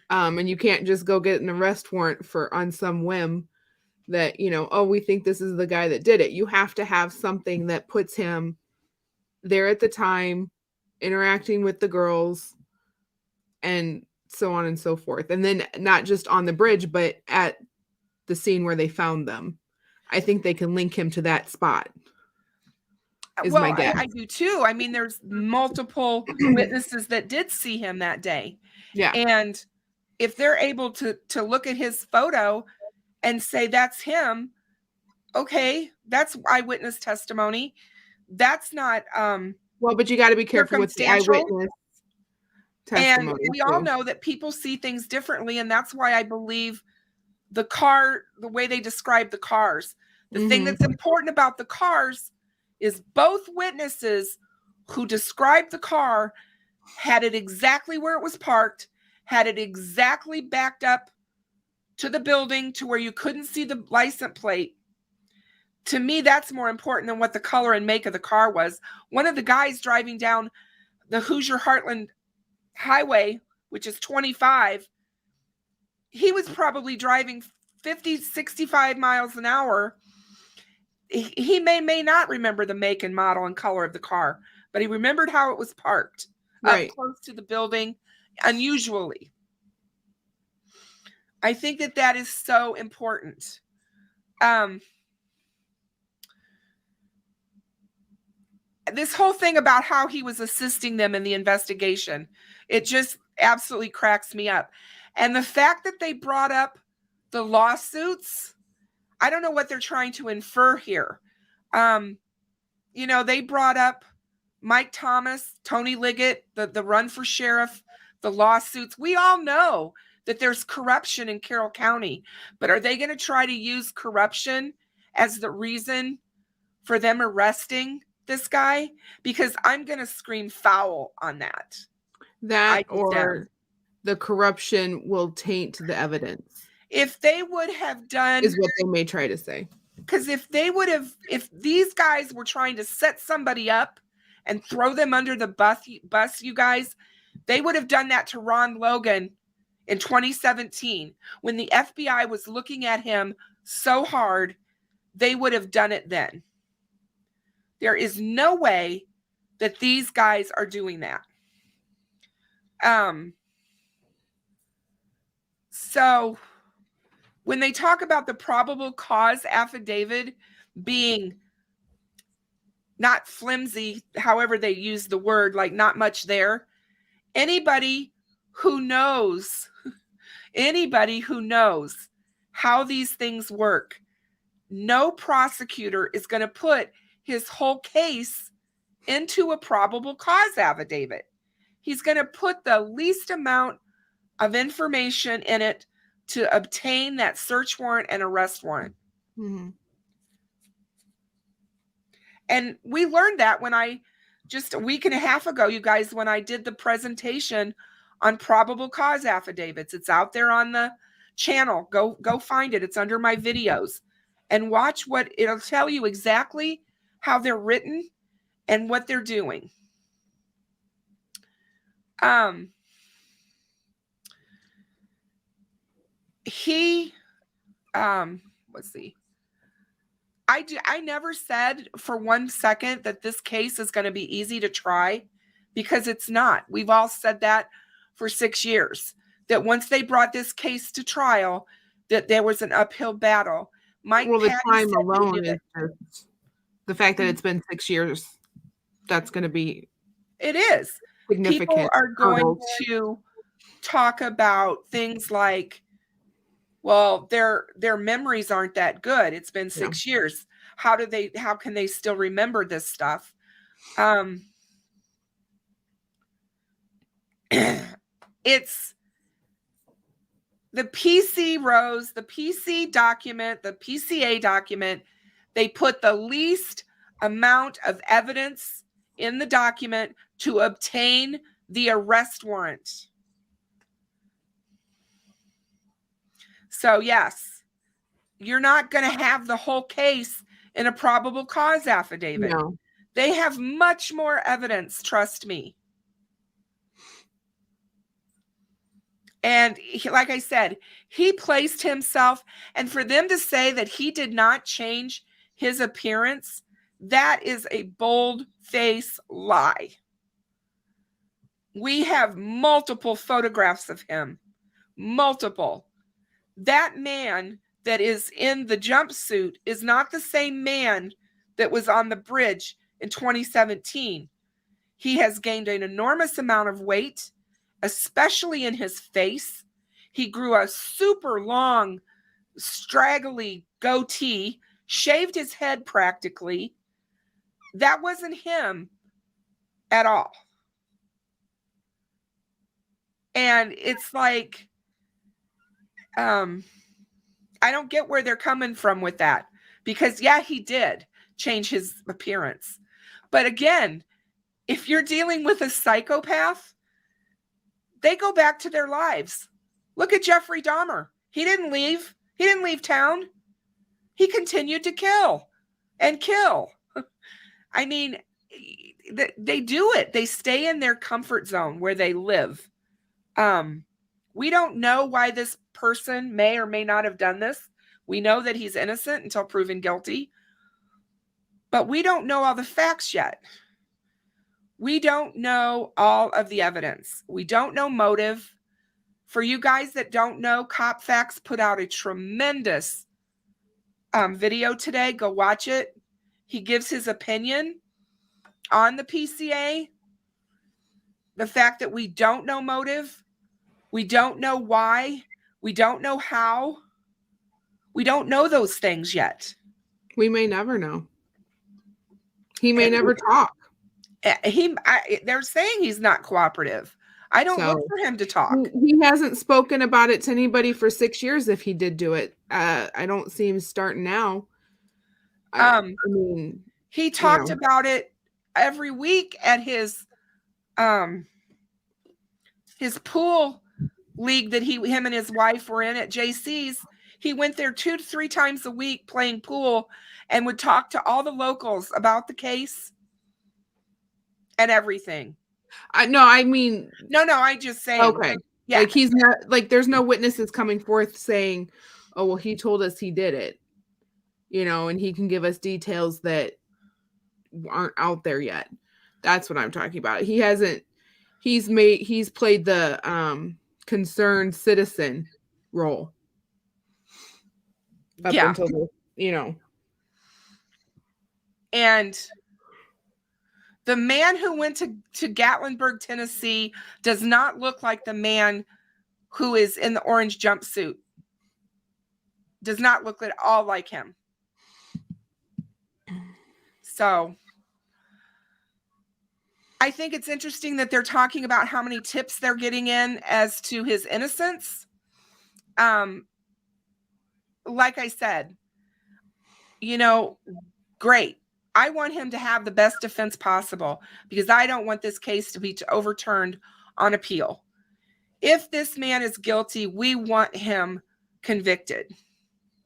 And you can't just go get an arrest warrant on some whim that, we think this is the guy that did it. You have to have something that puts him there at the time, interacting with the girls, and so on and so forth. And then not just on the bridge, but at the scene where they found them. I think they can link him to that spot. My guess. I do too. I mean, there's multiple witnesses that did see him that day. Yeah. And if they're able to look at his photo and say that's him, okay, that's eyewitness testimony. That's not well, but you got to be careful with the eyewitness testimony. And we all know that people see things differently, and that's why I believe the way they describe the cars. The thing that's important about the cars is both witnesses who described the car had it exactly where it was parked, had it exactly backed up to the building to where you couldn't see the license plate. To me, that's more important than what the color and make of the car was. One of the guys driving down the Hoosier Heartland Highway, which is 25, he was probably driving 50, 65 miles an hour. He may not remember the make and model and color of the car, but he remembered how it was parked up close to the building, unusually. I think that is so important. This whole thing about how he was assisting them in the investigation, it just absolutely cracks me up. And the fact that they brought up the lawsuits, I don't know what they're trying to infer here. They brought up Mike Thomas, Tony Liggett, the run for sheriff, the lawsuits. We all know that there's corruption in Carroll County, but are they going to try to use corruption as the reason for them arresting this guy? Because I'm going to scream foul on that. That or the corruption will taint the evidence. If they would have done, is what they may try to say. Because if these guys were trying to set somebody up and throw them under the bus, you guys, they would have done that to Ron Logan in 2017 when the FBI was looking at him so hard. They would have done it then. There is no way that these guys are doing that. So when they talk about the probable cause affidavit being not flimsy, however they use the word, like not much there, anybody who knows how these things work, no prosecutor is going to put his whole case into a probable cause affidavit. He's going to put the least amount of information in it to obtain that search warrant and arrest warrant. Mm-hmm. And we learned that when just a week and a half ago, you guys, when I did the presentation on probable cause affidavits. It's out there on the channel. Go find it. It's under my videos and watch what it'll tell you exactly how they're written and what they're doing. Let's see. I never said for 1 second that this case is going to be easy to try, because it's not. We've all said that for 6 years, that once they brought this case to trial, that there was an uphill battle. The time alone is just the fact that it's been 6 years. That's going to be. It is. Significant. People are going to talk about things like, well, their memories aren't that good. It's been 6 years. How can they still remember this stuff? It's the PC Rose, the PC document, the PCA document. They put the least amount of evidence in the document to obtain the arrest warrant. So yes, you're not going to have the whole case in a probable cause affidavit. No. They have much more evidence, trust me. And like I said, he placed himself, and for them to say that he did not change his appearance, that is a bold-faced lie. We have multiple photographs of him. Multiple. That man that is in the jumpsuit is not the same man that was on the bridge in 2017. He has gained an enormous amount of weight, especially in his face. He grew a super long, straggly goatee, shaved his head practically. That wasn't him at all. And it's like, I don't get where they're coming from with that, because yeah, he did change his appearance. But again, if you're dealing with a psychopath, they go back to their lives. Look at Jeffrey Dahmer. He didn't leave. He didn't leave town. He continued to kill and kill. I mean, they do it. They stay in their comfort zone where they live. We don't know why this person may or may not have done this. We know that he's innocent until proven guilty. But we don't know all the facts yet. We don't know all of the evidence. We don't know motive. For you guys that don't know, Cop Faxx put out a tremendous video today. Go watch it. He gives his opinion on the PCA. The fact that we don't know motive, we don't know why, we don't know how, we don't know those things yet. We may never know. He may never talk. They're saying he's not cooperative. I don't look for him to talk. He hasn't spoken about it to anybody for 6 years. If he did do it, I don't see him starting now. I mean, he talked about it every week at his pool league that him and his wife were in at JC's. He went there 2 to 3 times a week playing pool and would talk to all the locals about the case and everything. No, I mean, no, I just saying. Okay. Yeah. Like he's not, like there's no witnesses coming forth saying, oh, well, he told us he did it, and he can give us details that aren't out there yet. That's what I'm talking about. He's played the concerned citizen role up until And the man who went to Gatlinburg, Tennessee does not look like the man who is in the orange jumpsuit. Does not look at all like him. So I think it's interesting that they're talking about how many tips they're getting in as to his innocence. Like I said, great. I want him to have the best defense possible because I don't want this case to be overturned on appeal. If this man is guilty, we want him convicted.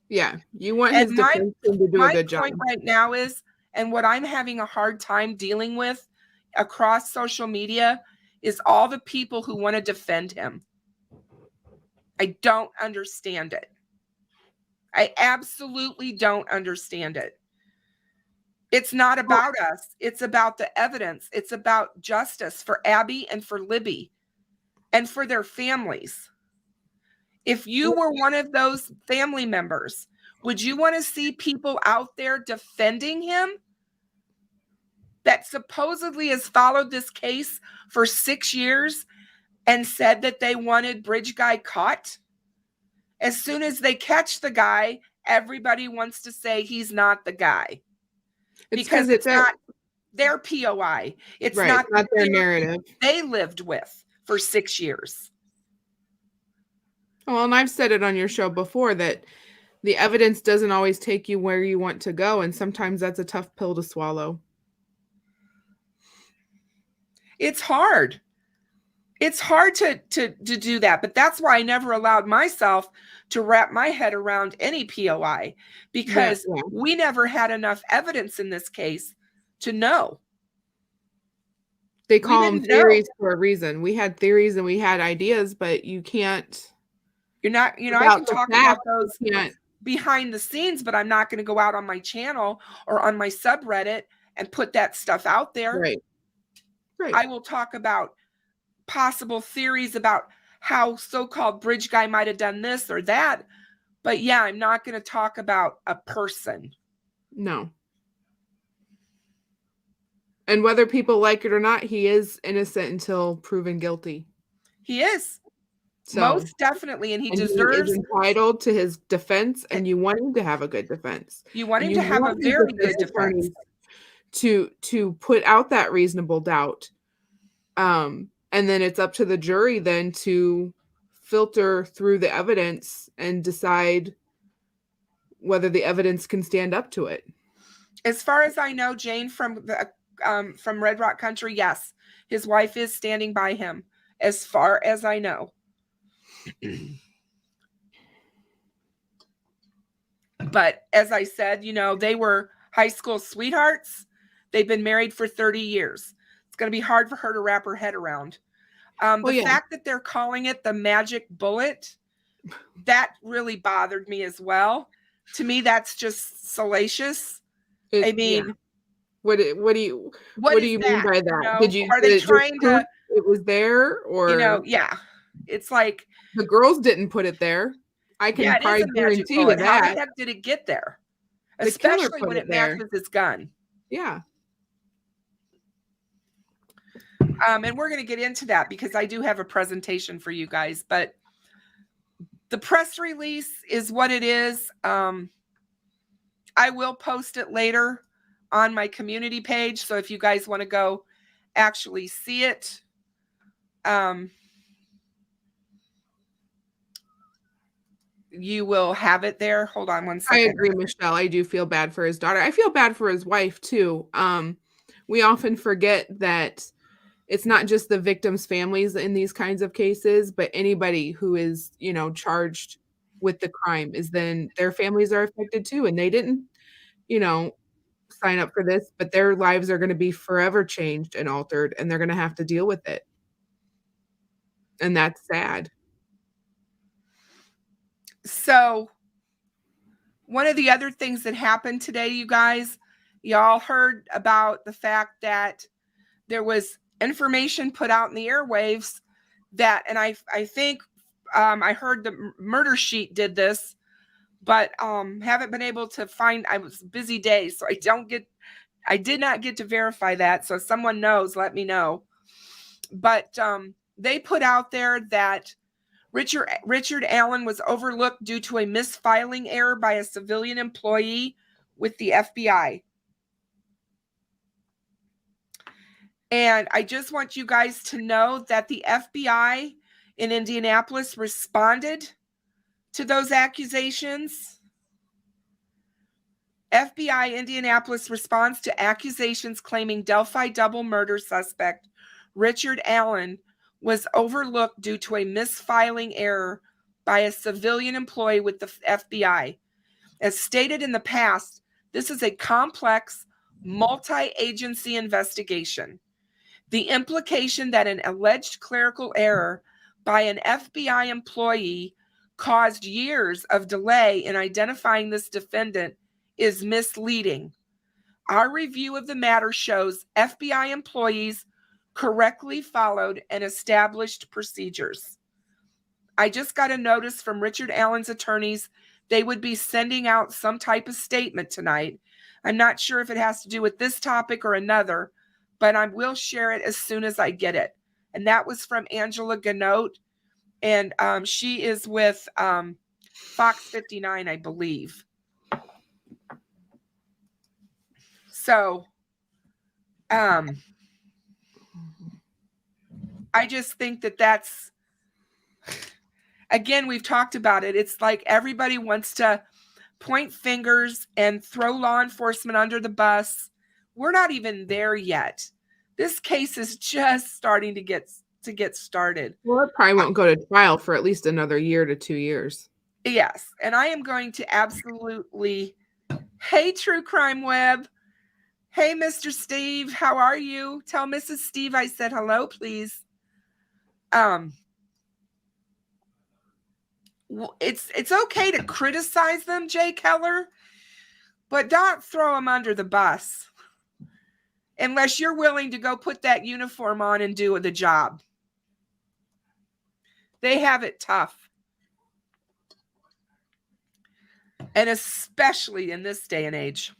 Yeah, you want his defense team to do a good job. My point right now is, and what I'm having a hard time dealing with across social media is all the people who want to defend him. I don't understand it. I absolutely don't understand it. It's not about us. It's about the evidence. It's about justice for Abby and for Libby and for their families. If you were one of those family members, would you want to see people out there defending him that supposedly has followed this case for 6 years and said that they wanted Bridge Guy caught? As soon as they catch the guy, everybody wants to say he's not the guy. Because it's not their POI. It's not their narrative they lived with for 6 years. Well, and I've said it on your show before that the evidence doesn't always take you where you want to go, and sometimes that's a tough pill to swallow. It's hard. It's hard to do that, but that's why I never allowed myself to wrap my head around any POI because we never had enough evidence in this case to know. They call them theories for a reason. We had theories and we had ideas, but you can't. I can talk about those behind the scenes, but I'm not going to go out on my channel or on my subreddit and put that stuff out there. Right. I will talk about possible theories about how so-called Bridge Guy might have done this or that. But yeah, I'm not going to talk about a person. No. And whether people like it or not, he is innocent until proven guilty. He is. So, most definitely. And he deserves. He is entitled to his defense, and you want him to have a good defense. You want him to have a very good defense. To put out that reasonable doubt. And then it's up to the jury then to filter through the evidence and decide whether the evidence can stand up to it. As far as I know, Jane from Red Rock Country, yes, his wife is standing by him. As far as I know. But as I said, they were high school sweethearts. They've been married for 30 years. It's going to be hard for her to wrap her head around. The fact that they're calling it the magic bullet, that really bothered me as well. To me, that's just salacious. What do you mean by that? Did you? Are they trying to? It was there, or yeah. It's like the girls didn't put it there. I can probably guarantee you that. How the heck did it get there? Especially when it matches his gun. Yeah. And we're going to get into that because I do have a presentation for you guys, but the press release is what it is. I will post it later on my community page. So if you guys want to go actually see it, you will have it there. Hold on one second. I agree, Michelle. I do feel bad for his daughter. I feel bad for his wife too. We often forget that it's not just the victims' families in these kinds of cases, but anybody who is, charged with the crime is then their families are affected too. And they didn't, sign up for this, but their lives are going to be forever changed and altered, and they're going to have to deal with it. And that's sad. So one of the other things that happened today, you guys, y'all heard about the fact that there was information put out in the airwaves that, and I think I heard the murder sheet did this, but haven't been able to find. I was a busy day, so I did not get to verify that. So if someone knows, let me know. But they put out there that Richard Allen was overlooked due to a misfiling error by a civilian employee with the FBI. And I just want you guys to know that the FBI in Indianapolis responded to those accusations. FBI Indianapolis responds to accusations claiming Delphi double murder suspect Richard Allen was overlooked due to a misfiling error by a civilian employee with the FBI. As stated in the past, this is a complex, multi-agency investigation. The implication that an alleged clerical error by an FBI employee caused years of delay in identifying this defendant is misleading. Our review of the matter shows FBI employees correctly followed and established procedures. I just got a notice from Richard Allen's attorneys. They would be sending out some type of statement tonight. I'm not sure if it has to do with this topic or another, but I will share it as soon as I get it. And that was from Angela Ganote, and she is with Fox 59, I believe. So, I just think that that's, again, we've talked about it. It's like everybody wants to point fingers and throw law enforcement under the bus. We're not even there yet. This case is just starting to get started. Well, it probably won't go to trial for at least another year to 2 years. Yes, and I am going to absolutely, hey, True Crime Web. Hey, Mr. Steve, how are you? Tell Mrs. Steve I said hello, please. It's okay to criticize them, Jay Keller, but don't throw them under the bus unless you're willing to go put that uniform on and do the job. They have it tough. And especially in this day and age.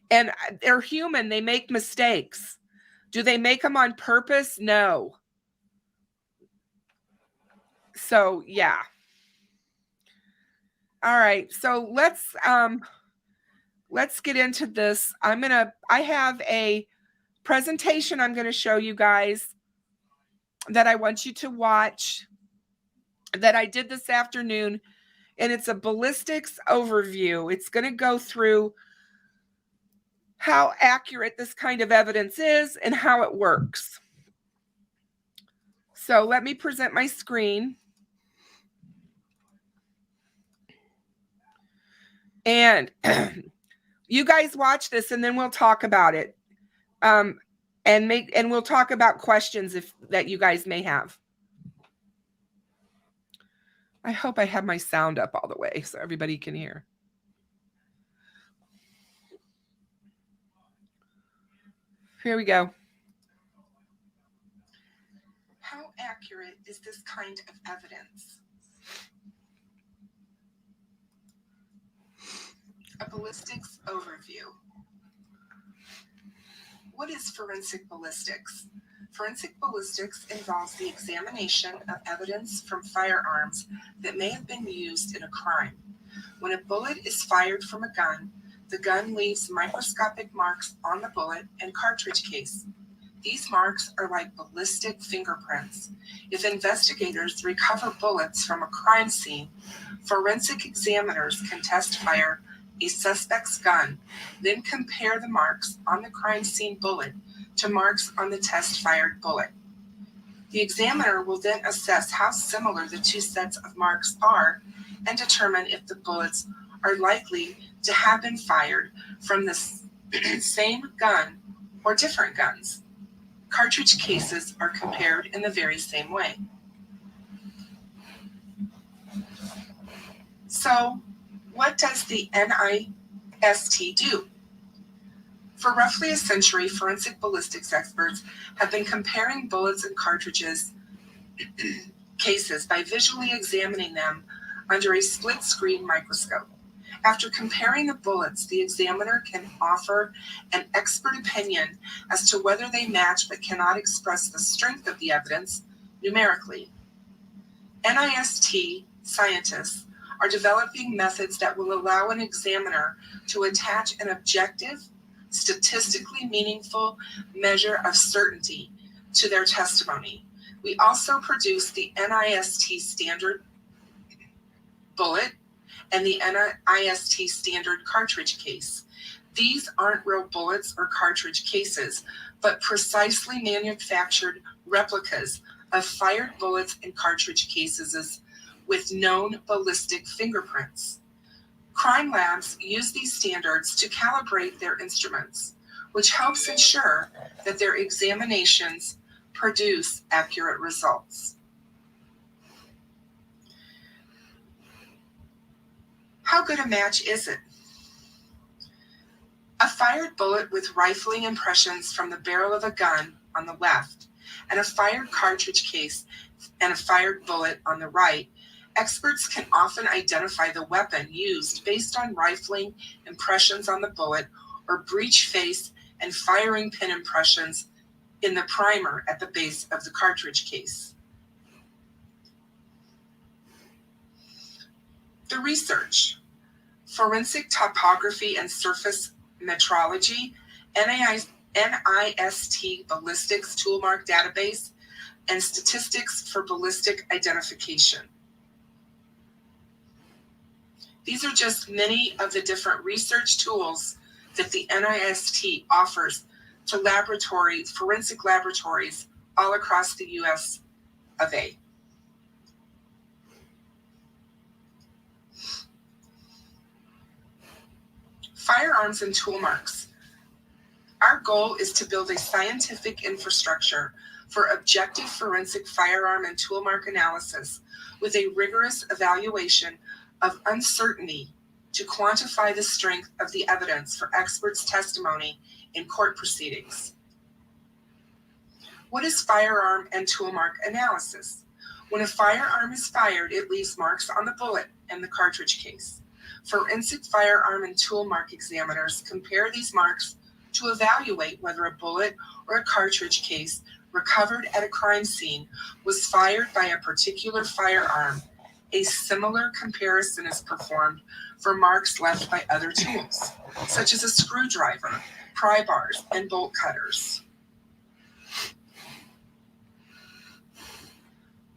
And they're human. They make mistakes. Do they make them on purpose? No. So, yeah. All right. So let's get into this. I have a presentation I'm going to show you guys that I want you to watch that I did this afternoon. And it's a ballistics overview. It's going to go through how accurate this kind of evidence is and how it works. So let me present my screen. And you guys watch this and then we'll talk about it. And we'll talk about questions that you guys may have. I hope I have my sound up all the way so everybody can hear. Here we go. How accurate is this kind of evidence? A ballistics overview. What is forensic ballistics? Forensic ballistics involves the examination of evidence from firearms that may have been used in a crime. When a bullet is fired from a gun, the gun leaves microscopic marks on the bullet and cartridge case. These marks are like ballistic fingerprints. If investigators recover bullets from a crime scene, forensic examiners can test fire a suspect's gun, then compare the marks on the crime scene bullet to marks on the test-fired bullet. The examiner will then assess how similar the two sets of marks are and determine if the bullets are likely to have been fired from the same gun or different guns. Cartridge cases are compared in the very same way. So, what does the NIST do? For roughly a century, forensic ballistics experts have been comparing bullets and cartridges cases by visually examining them under a split-screen microscope. After comparing the bullets, the examiner can offer an expert opinion as to whether they match but cannot express the strength of the evidence numerically. NIST scientists are developing methods that will allow an examiner to attach an objective, statistically meaningful measure of certainty to their testimony. We also produce the NIST standard bullet and the NIST standard cartridge case. These aren't real bullets or cartridge cases, but precisely manufactured replicas of fired bullets and cartridge cases with known ballistic fingerprints. Crime labs use these standards to calibrate their instruments, which helps ensure that their examinations produce accurate results. How good a match is it? A fired bullet with rifling impressions from the barrel of a gun on the left, and a fired cartridge case and a fired bullet on the right, experts can often identify the weapon used based on rifling impressions on the bullet or breech face and firing pin impressions in the primer at the base of the cartridge case. The research: forensic topography and surface metrology, NIST ballistics toolmark database, and statistics for ballistic identification. These are just many of the different research tools that the NIST offers to forensic laboratories all across the US of A. Firearms and Toolmarks. Our goal is to build a scientific infrastructure for objective forensic firearm and toolmark analysis with a rigorous evaluation of uncertainty to quantify the strength of the evidence for experts' testimony in court proceedings. What is firearm and toolmark analysis? When a firearm is fired, it leaves marks on the bullet and the cartridge case. Forensic firearm and toolmark examiners compare these marks to evaluate whether a bullet or a cartridge case recovered at a crime scene was fired by a particular firearm. A similar comparison is performed for marks left by other tools, such as a screwdriver, pry bars, and bolt cutters.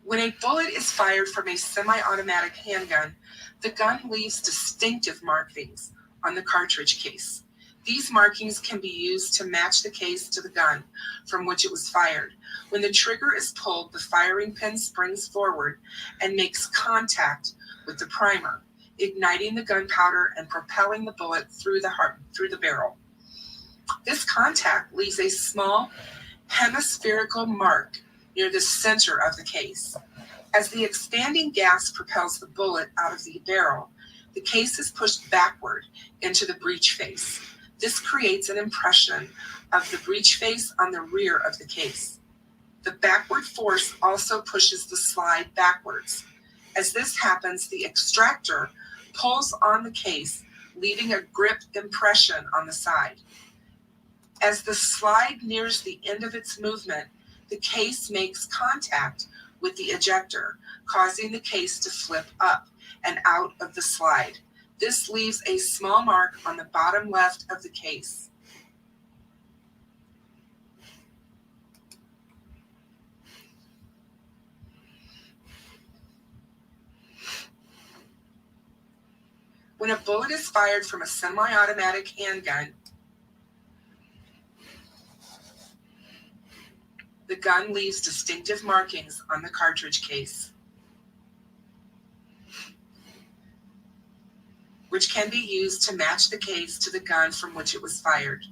When a bullet is fired from a semi-automatic handgun, the gun leaves distinctive markings on the cartridge case. These markings can be used to match the case to the gun from which it was fired. When the trigger is pulled, the firing pin springs forward and makes contact with the primer, igniting the gunpowder and propelling the bullet through the barrel. This contact leaves a small hemispherical mark near the center of the case. As the expanding gas propels the bullet out of the barrel, the case is pushed backward into the breech face. This creates an impression of the breech face on the rear of the case. The backward force also pushes the slide backwards. As this happens, the extractor pulls on the case, leaving a grip impression on the side. As the slide nears the end of its movement, the case makes contact with the ejector, causing the case to flip up and out of the slide. This leaves a small mark on the bottom left of the case. When a bullet is fired from a semi-automatic handgun, the gun leaves distinctive markings on the cartridge case, which can be used to match the case to the gun from which it was fired.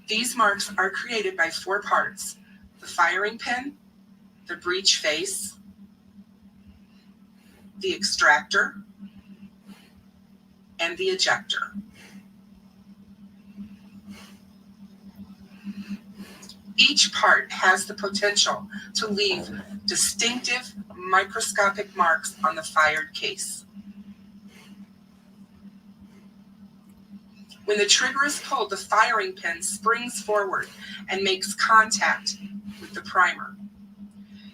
These marks are created by 4 parts: the firing pin, the breech face, the extractor, and the ejector. Each part has the potential to leave distinctive microscopic marks on the fired case. When the trigger is pulled, the firing pin springs forward and makes contact with the primer,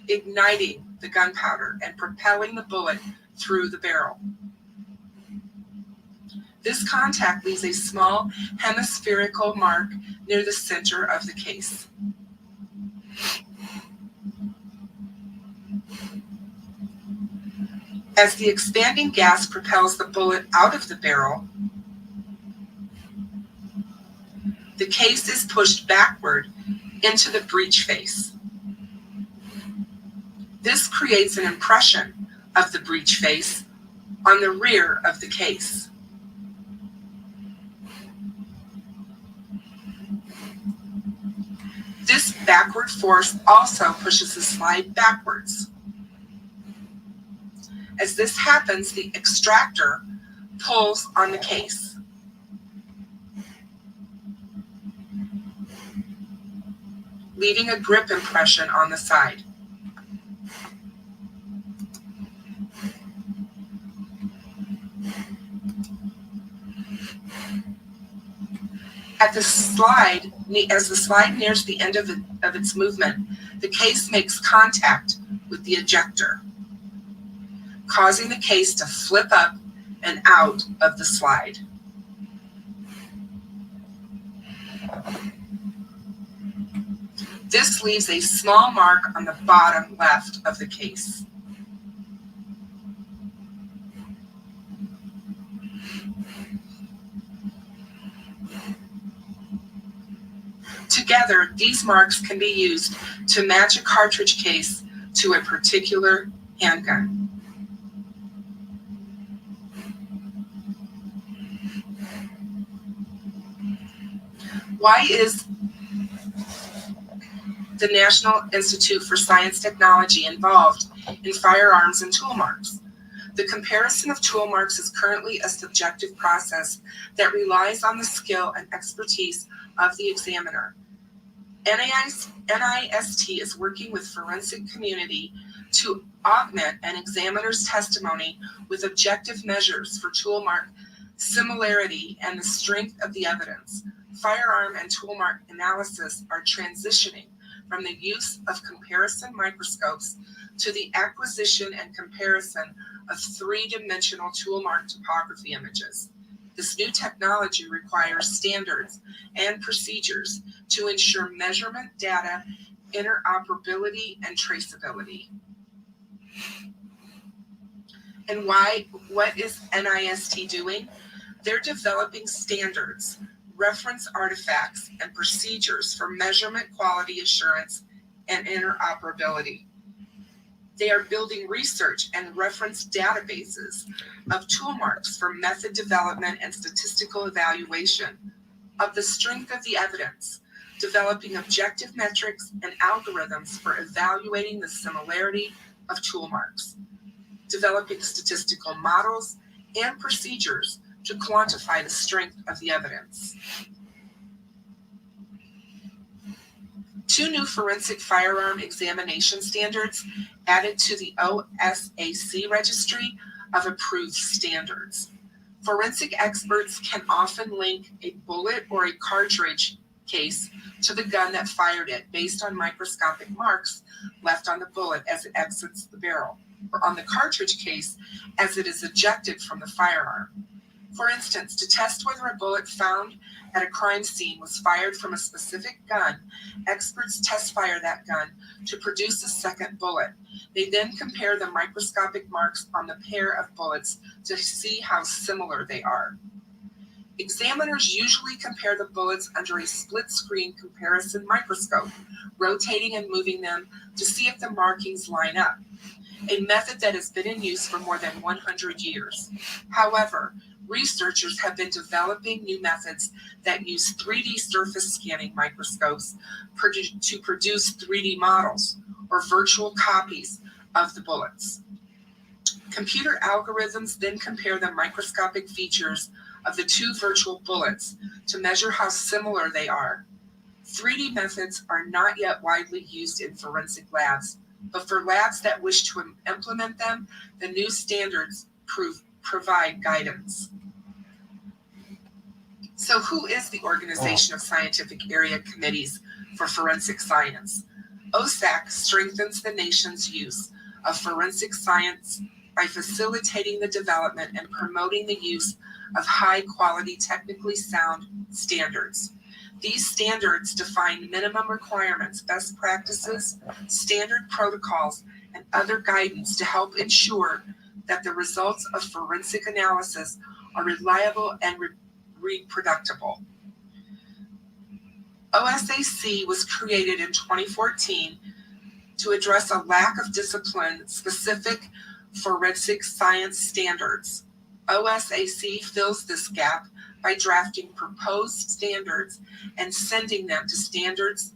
igniting the gunpowder and propelling the bullet through the barrel. This contact leaves a small hemispherical mark near the center of the case. As the expanding gas propels the bullet out of the barrel, the case is pushed backward into the breech face. This creates an impression of the breech face on the rear of the case. This backward force also pushes the slide backwards. As this happens, the extractor pulls on the case. Leaving a grip impression on the side. As the slide nears the end of its movement, the case makes contact with the ejector, causing the case to flip up and out of the slide. This leaves a small mark on the bottom left of the case. Together, these marks can be used to match a cartridge case to a particular handgun. Why is the National Institute for Science Technology involved in firearms and Toolmarks? The comparison of Toolmarks is currently a subjective process that relies on the skill and expertise of the examiner. NIST is working with forensic community to augment an examiner's testimony with objective measures for Toolmark similarity and the strength of the evidence. Firearm and Toolmark analysis are transitioning from the use of comparison microscopes to the acquisition and comparison of 3-dimensional Toolmark topography images. This new technology requires standards and procedures to ensure measurement data, interoperability, and traceability. And what is NIST doing? They're developing standards, reference artifacts, and procedures for measurement quality assurance and interoperability. They are building research and reference databases of Toolmarks for method development and statistical evaluation of the strength of the evidence, developing objective metrics and algorithms for evaluating the similarity of Toolmarks, developing statistical models and procedures to quantify the strength of the evidence. 2 new forensic firearm examination standards added to the OSAC registry of approved standards. Forensic experts can often link a bullet or a cartridge case to the gun that fired it based on microscopic marks left on the bullet as it exits the barrel, or on the cartridge case as it is ejected from the firearm. For instance, to test whether a bullet found at a crime scene was fired from a specific gun, experts test fire that gun to produce a second bullet. They then compare the microscopic marks on the pair of bullets to see how similar they are. Examiners usually compare the bullets under a split-screen comparison microscope, rotating and moving them to see if the markings line up, a method that has been in use for more than 100 years. However, researchers have been developing new methods that use 3D surface scanning microscopes to produce 3D models, or virtual copies, of the bullets. Computer algorithms then compare the microscopic features of the two virtual bullets to measure how similar they are. 3D methods are not yet widely used in forensic labs, but for labs that wish to implement them, the new standards provide guidance. So who is the Organization of Scientific Area Committees for Forensic Science? OSAC strengthens the nation's use of forensic science by facilitating the development and promoting the use of high-quality, technically sound standards. These standards define minimum requirements, best practices, standard protocols, and other guidance to help ensure that the results of forensic analysis are reliable and reproducible. OSAC was created in 2014 to address a lack of discipline-specific forensic science standards. OSAC fills this gap by drafting proposed standards and sending them to standards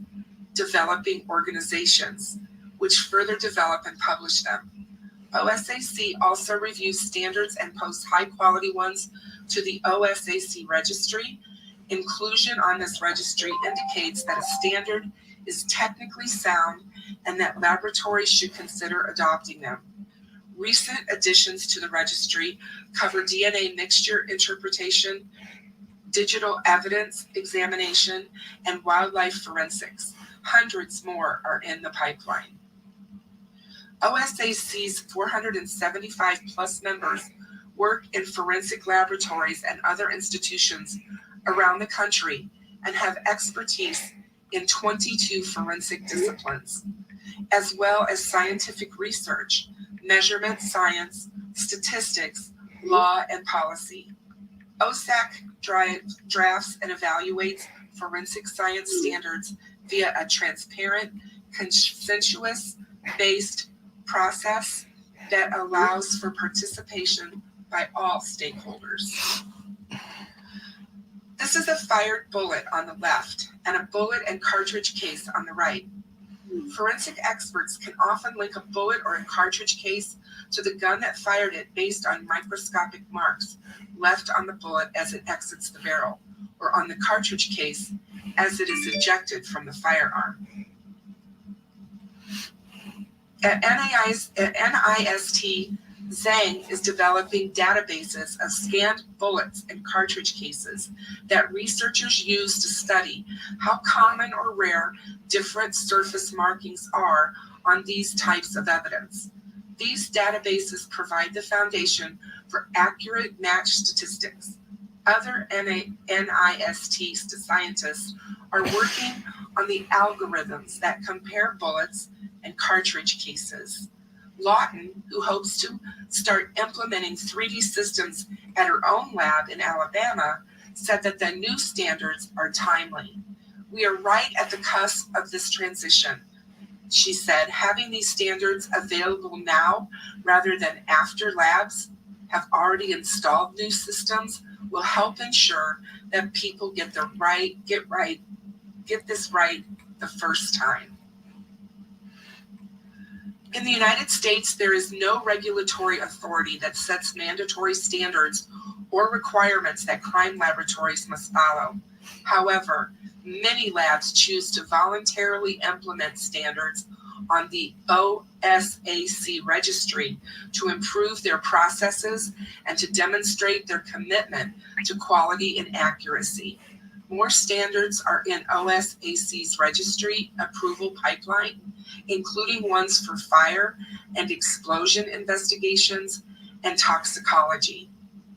developing organizations, which further develop and publish them. OSAC also reviews standards and posts high-quality ones to the OSAC registry. Inclusion on this registry indicates that a standard is technically sound and that laboratories should consider adopting them. Recent additions to the registry cover DNA mixture interpretation, digital evidence examination, and wildlife forensics. Hundreds more are in the pipeline. OSAC's 475 plus members work in forensic laboratories and other institutions around the country and have expertise in 22 forensic disciplines, as well as scientific research, measurement science, statistics, law, and policy. OSAC drafts and evaluates forensic science standards via a transparent, consensus-based process that allows for participation by all stakeholders. This is a fired bullet on the left and a bullet and cartridge case on the right. Forensic experts can often link a bullet or a cartridge case to the gun that fired it based on microscopic marks left on the bullet as it exits the barrel, or on the cartridge case as it is ejected from the firearm. At NIST, Zhang is developing databases of scanned bullets and cartridge cases that researchers use to study how common or rare different surface markings are on these types of evidence. These databases provide the foundation for accurate match statistics. Other NIST scientists are working on the algorithms that compare bullets and cartridge cases. Lawton, who hopes to start implementing 3D systems at her own lab in Alabama, said that the new standards are timely. We are right at the cusp of this transition, she said. Having these standards available now rather than after labs have already installed new systems will help ensure that people get this right the first time. In the United States, there is no regulatory authority that sets mandatory standards or requirements that crime laboratories must follow. However, many labs choose to voluntarily implement standards on the OSAC registry to improve their processes and to demonstrate their commitment to quality and accuracy. More standards are in OSAC's registry approval pipeline, including ones for fire and explosion investigations and toxicology.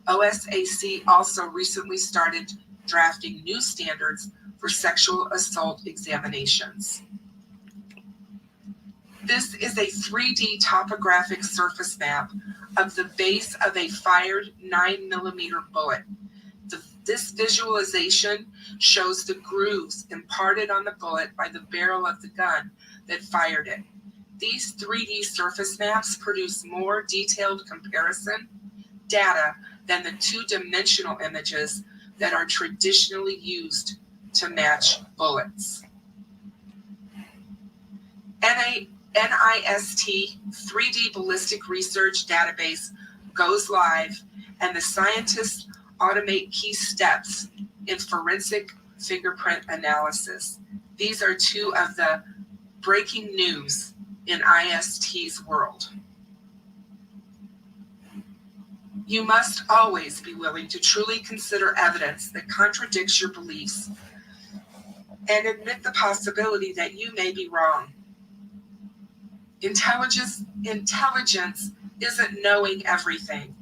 OSAC also recently started drafting new standards for sexual assault examinations. This is a 3D topographic surface map of the base of a fired 9mm bullet. This visualization shows the grooves imparted on the bullet by the barrel of the gun that fired it. These 3D surface maps produce more detailed comparison data than the two-dimensional images that are traditionally used to match bullets. NIST 3D Ballistic Research Database goes live, and the scientists automate key steps in forensic fingerprint analysis. These are two of the breaking news in IST's world. You must always be willing to truly consider evidence that contradicts your beliefs and admit the possibility that you may be wrong. Intelligence isn't knowing everything.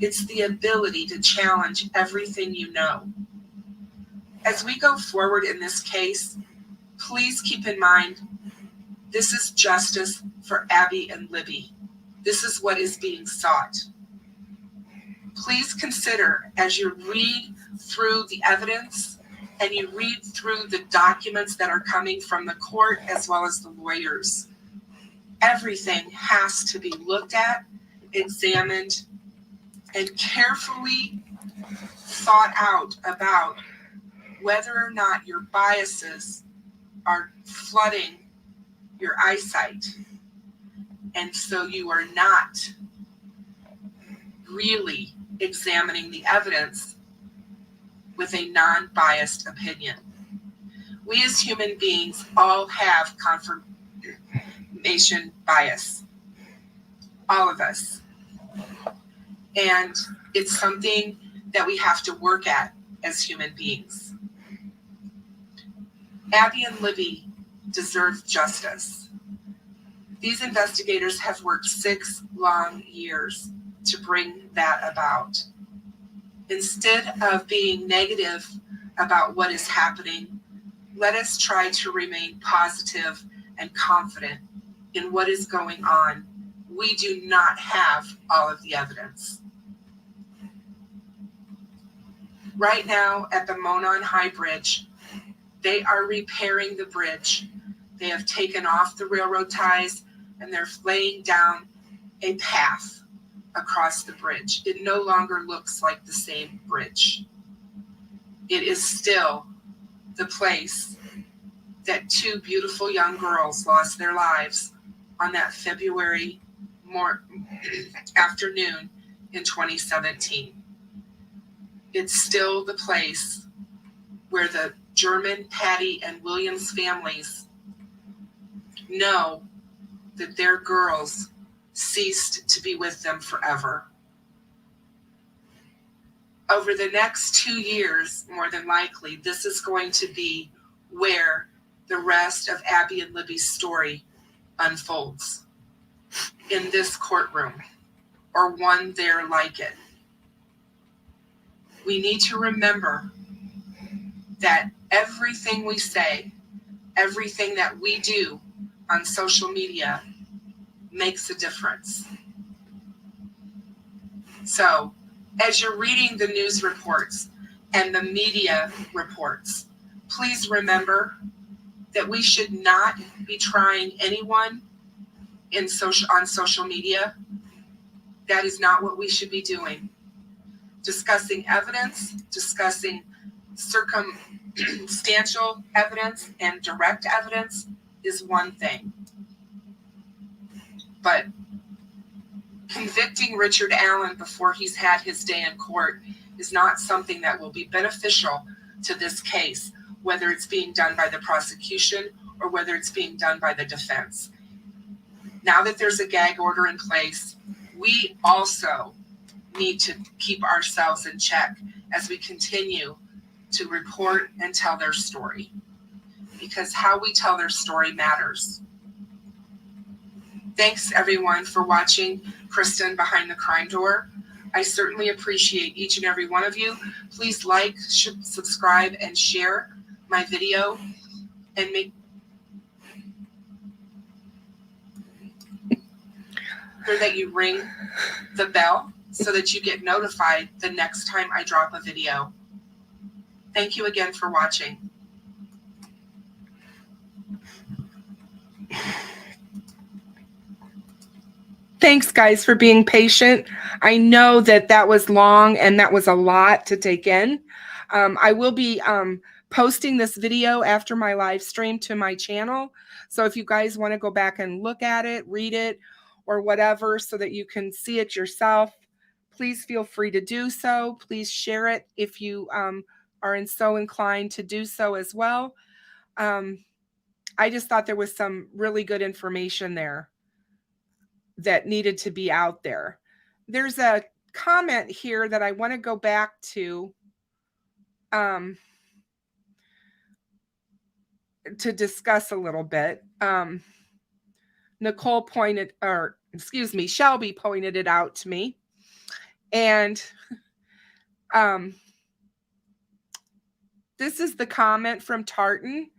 It's the ability to challenge everything you know. As we go forward in this case, please keep in mind, this is justice for Abby and Libby. This is what is being sought. Please consider, as you read through the evidence and you read through the documents that are coming from the court as well as the lawyers, everything has to be looked at, examined, and carefully thought out about whether or not your biases are flooding your eyesight. And so you are not really examining the evidence with a non-biased opinion. We as human beings all have confirmation bias. All of us. And it's something that we have to work at as human beings. Abby and Libby deserve justice. These investigators have worked 6 long years to bring that about. Instead of being negative about what is happening, let us try to remain positive and confident in what is going on. We do not have all of the evidence. Right now at the Monon High Bridge, they are repairing the bridge. They have taken off the railroad ties and they're laying down a path across the bridge. It no longer looks like the same bridge. It is still the place that 2 beautiful young girls lost their lives on that February afternoon in 2017. It's still the place where the German, Patty, and Williams families know that their girls ceased to be with them forever. Over the next 2 years, more than likely, this is going to be where the rest of Abby and Libby's story unfolds, in this courtroom, or one there like it. We need to remember that everything we say, everything that we do on social media makes a difference. So, as you're reading the news reports and the media reports, please remember that we should not be trying anyone on social media. That is not what we should be doing. Discussing evidence, discussing circumstantial evidence and direct evidence is one thing. But convicting Richard Allen before he's had his day in court is not something that will be beneficial to this case, whether it's being done by the prosecution or whether it's being done by the defense. Now that there's a gag order in place, we also need to keep ourselves in check as we continue to report and tell their story, because how we tell their story matters. Thanks everyone for watching Kristen Behind the Crime Door. I certainly appreciate each and every one of you. Please like, subscribe, and share my video, and make sure that you ring the bell so that you get notified the next time I drop a video. Thank you again for watching. Thanks, guys, for being patient. I know that that was long and that was a lot to take in. I will be posting this video after my live stream to my channel. So if you guys want to go back and look at it, read it, or whatever, so that you can see it yourself, please feel free to do so. Please share it if you are so inclined to do so as well. I just thought there was some really good information there that needed to be out there. There's a comment here that I want to go back to discuss a little bit. Nicole pointed, or excuse me, Shelby pointed it out to me. And this is the comment from Tartan.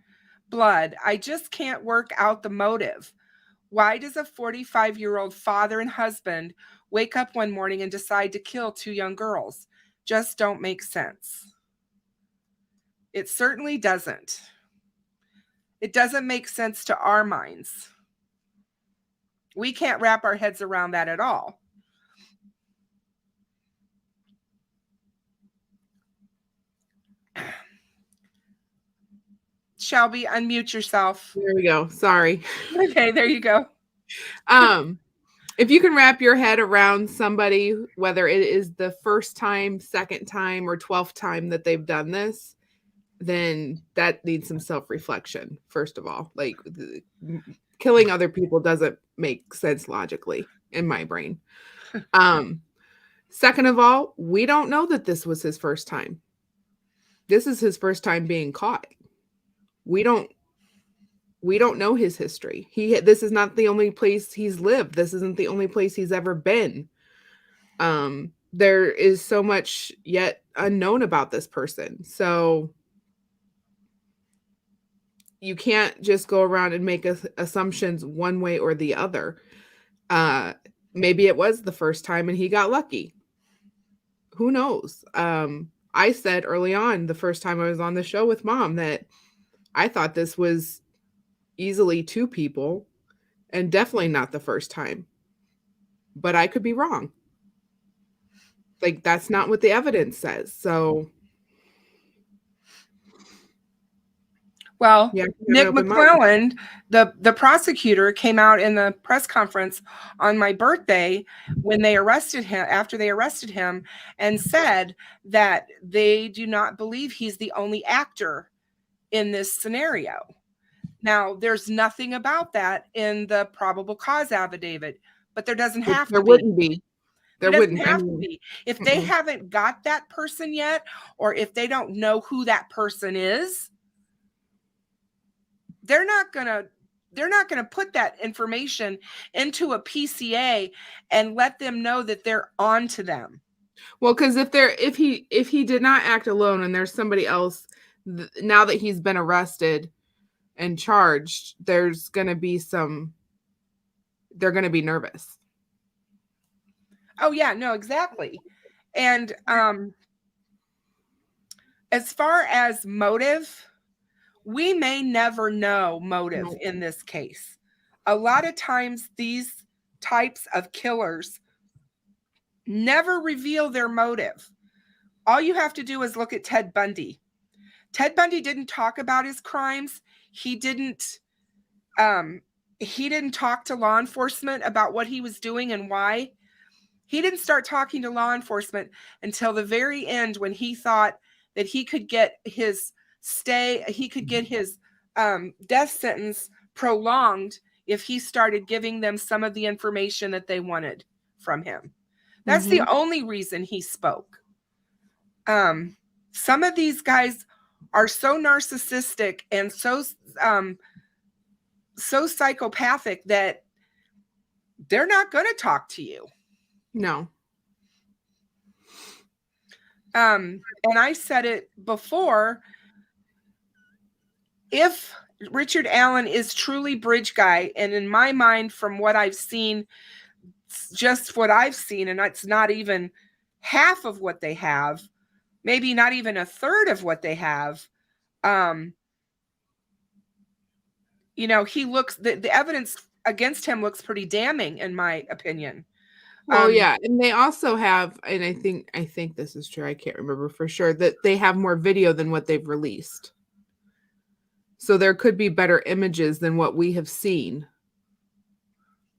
Blood, I just can't work out the motive. Why does a 45-year-old father and husband wake up one morning and decide to kill two young girls? Just don't make sense. It certainly doesn't. It doesn't make sense to our minds. We can't wrap our heads around that at all. Shelby, unmute yourself. There we go. Sorry. Okay, there you go. If you can wrap your head around somebody, whether it is the first time, second time, or 12th time that they've done this, then that needs some self-reflection, first of all. Like, killing other people doesn't make sense logically in my brain. Second of all, we don't know that this was his first time. This is his first time being caught. We don't know his history. This is not the only place he's lived. This isn't the only place he's ever been. There is so much yet unknown about this person. So you can't just go around and make assumptions one way or the other. Maybe it was the first time and he got lucky. Who knows? I said early on, the first time I was on the show with Mom, that I thought this was easily two people and definitely not the first time. But I could be wrong. Like, that's not what the evidence says. So, well, yeah, Nick McClelland, the prosecutor, came out in the press conference on my birthday when they arrested him, after they arrested him, and said that they do not believe he's the only actor in this scenario. Now, there's nothing about that in the probable cause affidavit, but there doesn't have to be. There wouldn't be. There wouldn't have to be. If they haven't got that person yet, or if they don't know who that person is, they're not gonna put that information into a PCA and let them know that they're on to them. Well, because if he did not act alone and there's somebody else, now that he's been arrested and charged, they're going to be nervous. Oh yeah, no, exactly. And as far as motive, we may never know motive in this case. A lot of times these types of killers never reveal their motive. All you have to do is look at Ted Bundy. Ted Bundy didn't talk about his crimes. He didn't talk to law enforcement about what he was doing and why. He didn't start talking to law enforcement until the very end, when he thought that he could get his death sentence prolonged if he started giving them some of the information that they wanted from him. That's the only reason he spoke. Some of these guys are so narcissistic and so psychopathic that they're not going to talk to you. No. And I said it before, if Richard Allen is truly bridge guy, and in my mind, from what I've seen, just what I've seen, and it's not even half of what they have, maybe not even a third of what they have. You know, he looks, the evidence against him looks pretty damning, in my opinion. Well, yeah, and they also have, and I think this is true, I can't remember for sure, that they have more video than what they've released. So there could be better images than what we have seen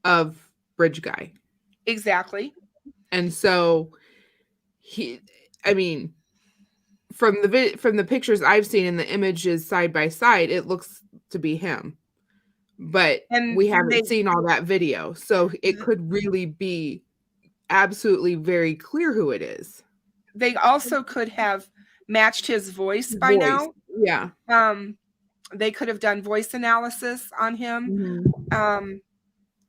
of Bridge Guy. Exactly. And so from the pictures I've seen and the images side by side, it looks to be him. But we haven't seen all that video. So it could really be absolutely very clear who it is. They also could have matched his voice by now. Yeah. They could have done voice analysis on him.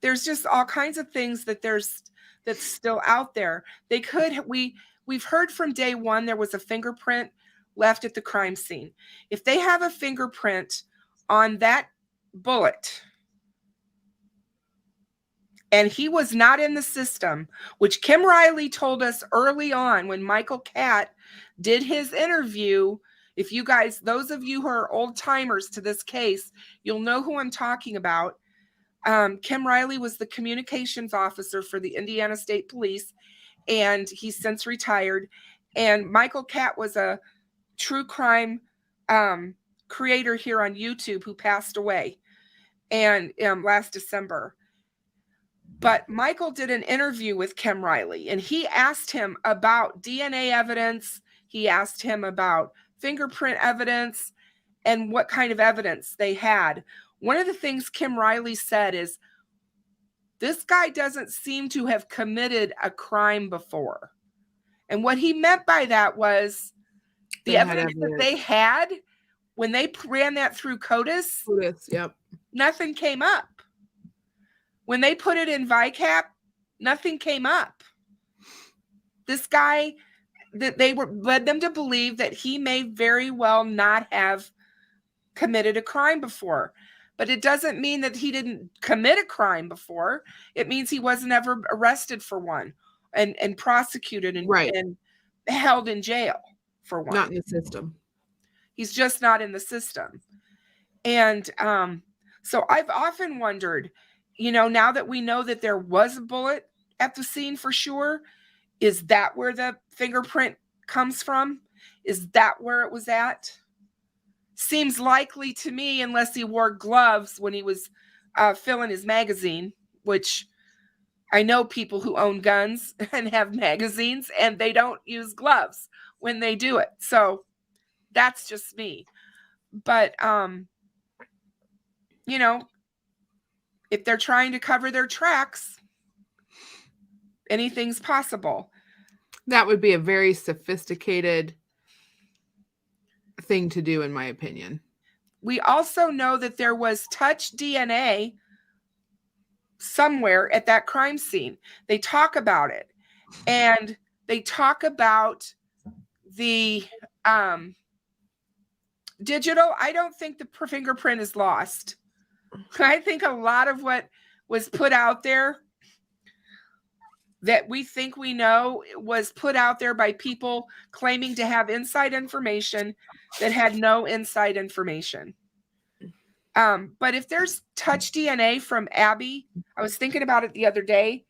There's just all kinds of things that's still out there. We've heard from day one there was a fingerprint left at the crime scene. If they have a fingerprint on that bullet and he was not in the system, which Kim Riley told us early on when Michael Catt did his interview. If you guys, those of you who are old timers to this case, you'll know who I'm talking about. Kim Riley was the communications officer for the Indiana State Police, and he's since retired. And Michael Catt was a true crime creator here on YouTube who passed away and last December. But Michael did an interview with Kim Riley, and he asked him about DNA evidence. He asked him about fingerprint evidence and what kind of evidence they had. One of the things Kim Riley said is, this guy doesn't seem to have committed a crime before. And what he meant by that was the evidence that they had when they ran that through CODIS, yep, nothing came up. When they put it in VICAP, nothing came up. This guy, that led them to believe that he may very well not have committed a crime before. But it doesn't mean that he didn't commit a crime before. It means he wasn't ever arrested for one and prosecuted and held in jail for one. Not in the system. He's just not in the system. And so I've often wondered, now that we know that there was a bullet at the scene for sure, is that where the fingerprint comes from? Is that where it was at? Seems likely to me, unless he wore gloves when he was filling his magazine, which I know people who own guns and have magazines, and they don't use gloves when they do it. So that's just me. But, if they're trying to cover their tracks, anything's possible. That would be a very sophisticated thing to do, in my opinion. We also know that there was touch DNA somewhere at that crime scene. They talk about it, and they talk about the digital. I don't think the fingerprint is lost. I think a lot of what was put out there that we think we know was put out there by people claiming to have inside information that had no inside information. But if there's touch DNA from Abby, I was thinking about it the other day.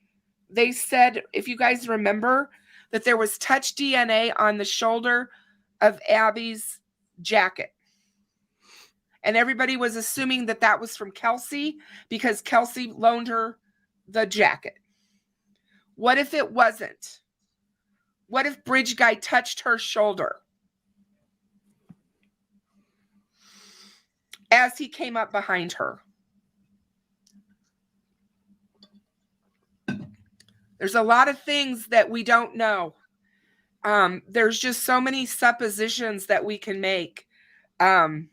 They said, if you guys remember, that there was touch DNA on the shoulder of Abby's jacket. And everybody was assuming that that was from Kelsey because Kelsey loaned her the jacket. What if it wasn't? What if Bridge Guy touched her shoulder as he came up behind her? There's a lot of things that we don't know. There's just so many suppositions that we can make. And,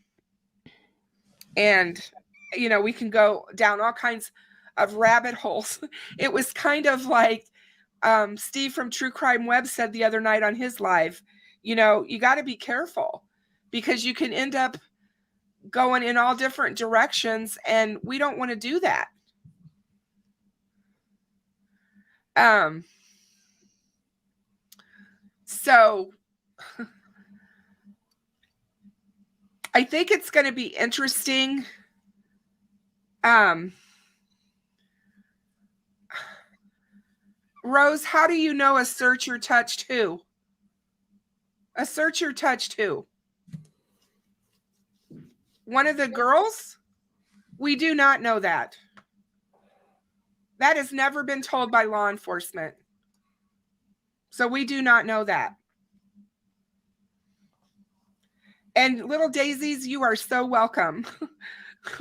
we can go down all kinds of rabbit holes. It was kind of like Steve from True Crime Web said the other night on his live, you got to be careful because you can end up going in all different directions, and we don't want to do that. So I think it's going to be interesting. Rose, how do you know a searcher touched who? A searcher touched who? One of the girls? We do not know that. That has never been told by law enforcement. So we do not know that. And little daisies, you are so welcome.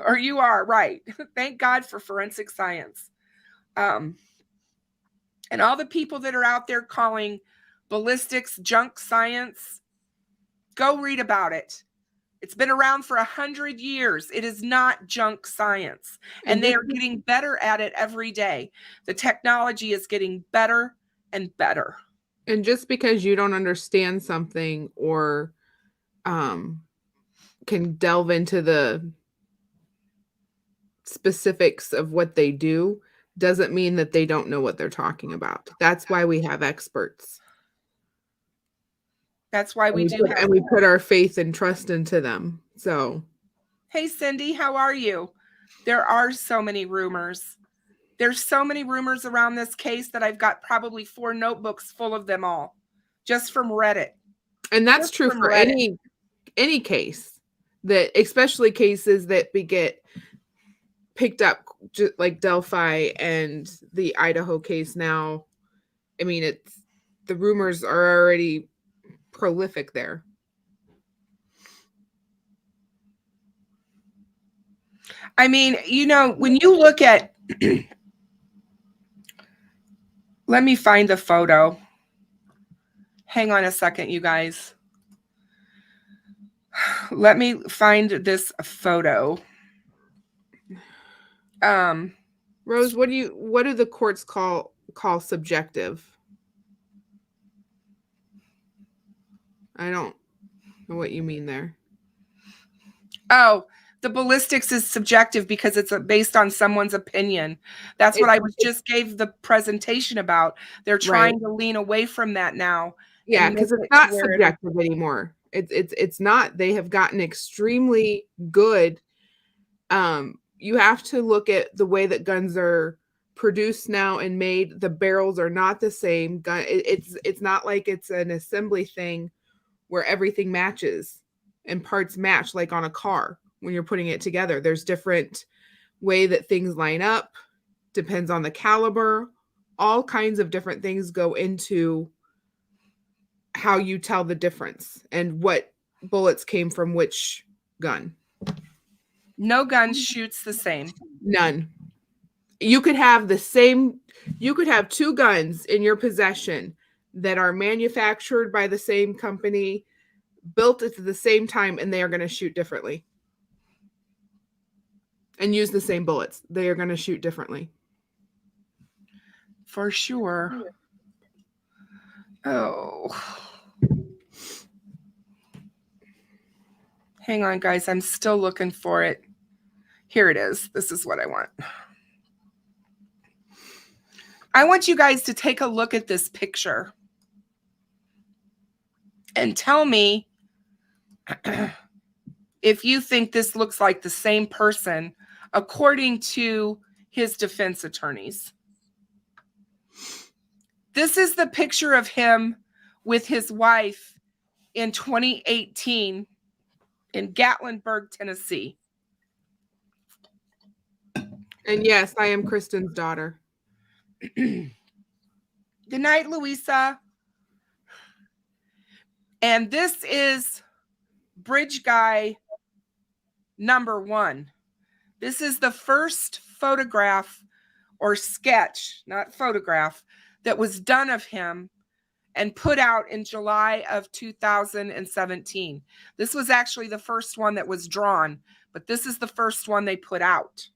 Or you are, right. Thank God for forensic science. And all the people that are out there calling ballistics junk science, go read about it. It's been around for 100 years. It is not junk science. And they are getting better at it every day. The technology is getting better and better. And just because you don't understand something or can delve into the specifics of what they do doesn't mean that they don't know what they're talking about. That's why we have experts. That's why we do. And we put our faith and trust into them. So, hey, Cindy, how are you? There are so many rumors. There's so many rumors around this case that I've got probably 4 notebooks full of them all, just from Reddit. And that's true for any case, that especially cases that get picked up, just like Delphi and the Idaho case now. I mean, the rumors are already prolific there. I mean, when you look at, let me find the photo. Hang on a second, you guys. Let me find this photo. Rose, what do the courts call subjective? I don't know what you mean there. Oh, the ballistics is subjective because it's based on someone's opinion. That's what I just gave the presentation about. They're trying to lean away from that now. Yeah, because it's not subjective anymore. It's not. They have gotten extremely good. You have to look at the way that guns are produced now and made. The barrels are not the same. It's not like it's an assembly thing where everything matches and parts match like on a car when you're putting it together. There's different way that things line up, depends on the caliber. All kinds of different things go into how you tell the difference and what bullets came from which gun. No gun shoots the same. None. You could have 2 guns in your possession that are manufactured by the same company, built at the same time, and they are going to shoot differently. And use the same bullets. They are going to shoot differently. For sure. Oh. Hang on, guys. I'm still looking for it. Here it is. This is what I want. I want you guys to take a look at this picture and tell me if you think this looks like the same person according to his defense attorneys. This is the picture of him with his wife in 2018 in Gatlinburg, Tennessee. And yes, I am Kristen's daughter. Good night, Louisa. And this is Bridge Guy number 1. This is the first photograph or sketch, not photograph, that was done of him and put out in July of 2017. This was actually the first one that was drawn, but this is the first one they put out.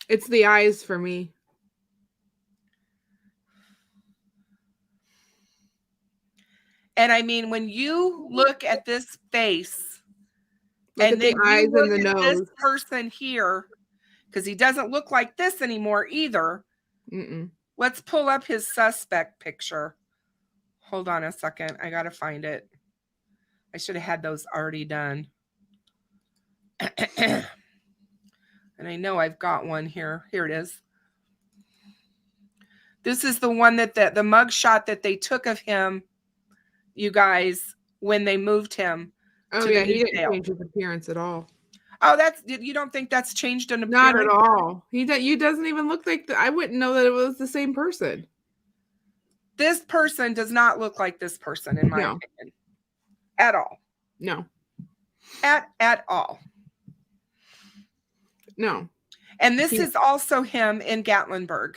It's the eyes for me. And I mean, when you look at this face, Look and at then the eyes you look and the at nose. this person here, because he doesn't look like this anymore either. Mm-mm. Let's pull up his suspect picture. Hold on a second. I got to find it. I should have had those already done. And I know I've got one here. Here it is. This is the one that the mug shot that they took of him, you guys, when they moved him. Oh yeah, he didn't change his appearance at all. Oh, you don't think that's changed an appearance? Not at all. He doesn't even look like I wouldn't know that it was the same person. This person does not look like this person, in my opinion, at all. No. At all. No. And this is also him in Gatlinburg.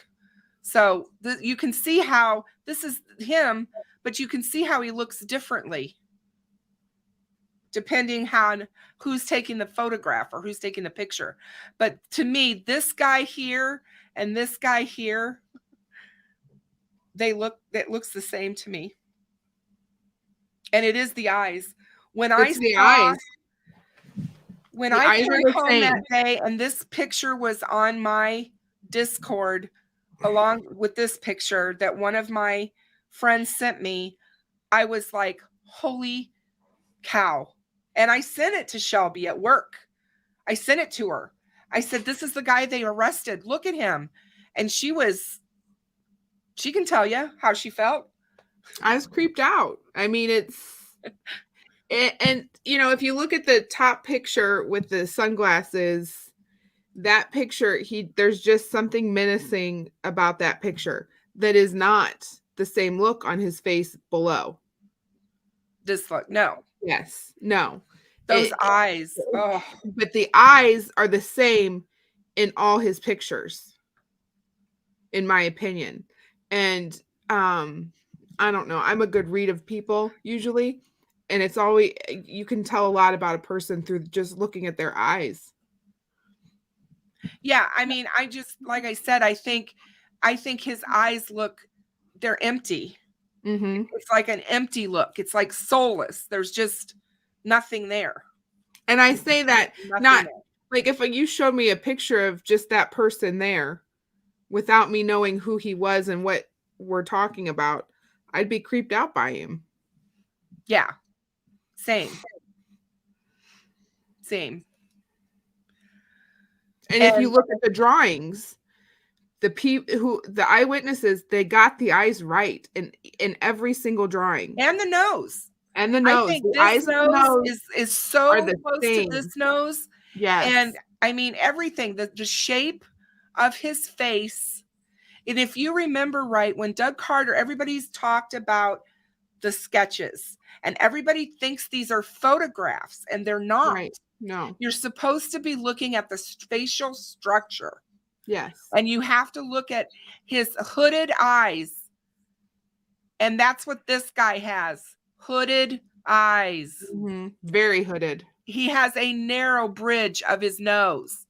So you can see how this is him, but you can see how he looks differently depending on who's taking the photograph or who's taking the picture. But to me, this guy here and this guy here, it looks the same to me. And it is the eyes. When I came home that day and this picture was on my Discord along with this picture that one of my friends sent me, I was like, holy cow. And I sent it to Shelby at work. I sent it to her. I said, this is the guy they arrested. Look at him. And she can tell you how she felt. I was creeped out. I mean, and you know, if you look at the top picture with the sunglasses, that picture, there's just something menacing about that picture that is not the same look on his face below. This look, no. Yes, no. Those eyes. Oh. But the eyes are the same in all his pictures, in my opinion. And I don't know. I'm a good read of people usually. And it's always, you can tell a lot about a person through just looking at their eyes. Yeah, I mean, like I said, I think his eyes they're empty. Mm-hmm. It's like an empty look. It's like soulless. There's just nothing there. And I say that like if you showed me a picture of just that person there without me knowing who he was and what we're talking about, I'd be creeped out by him. Yeah. Same. And if you look at the drawings, the eyewitnesses, they got the eyes right in every single drawing. And the nose. And the nose. I think the this eyes nose is so close same. to this nose. Yes. And I mean, everything, the shape of his face. And if you remember right, when Doug Carter, everybody's talked about the sketches and everybody thinks these are photographs and they're not. Right. No. You're supposed to be looking at the facial structure. Yes. And you have to look at his hooded eyes. And that's what this guy has. Hooded eyes. Mm-hmm. Very hooded. He has a narrow bridge of his nose.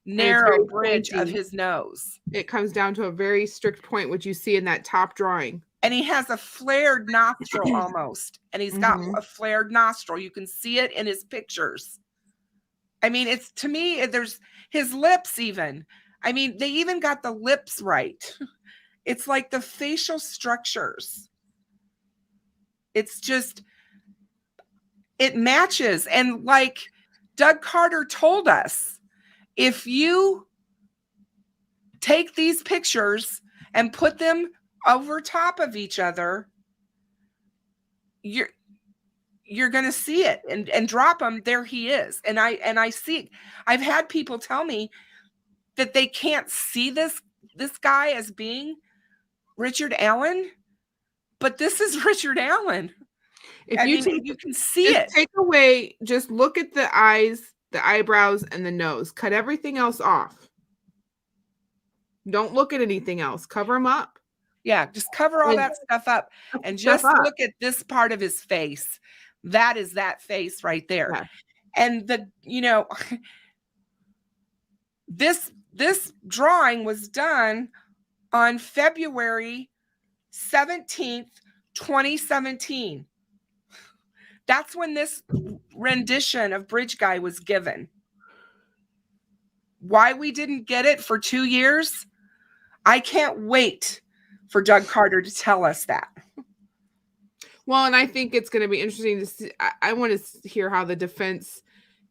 Narrow bridge of his nose. It comes down to a very strict point, which you see in that top drawing. And he has a flared nostril almost. And he's got a flared nostril. You can see it in his pictures. I mean, it's, to me, there's his lips even. I mean, they even got the lips right. It's like the facial structures. It's just, it matches. And like Doug Carter told us, if you take these pictures and put them over top of each other, you're going to see it and drop them. There he is. And I see, I've had people tell me that they can't see this guy as being Richard Allen, but this is Richard Allen. You can see it. Take away, just look at the eyes, the eyebrows, and the nose. Cut everything else off. Don't look at anything else. Cover him up. Yeah, just cover all And- that stuff up and Stuff just up. look at this part of his face. That is that face right there. Yeah. And this drawing was done on February 17th, 2017. That's when this rendition of Bridge Guy was given. Why we didn't get it for 2 years? I can't wait for Doug Carter to tell us that. Well, and I think it's going to be interesting to see. I want to hear how the defense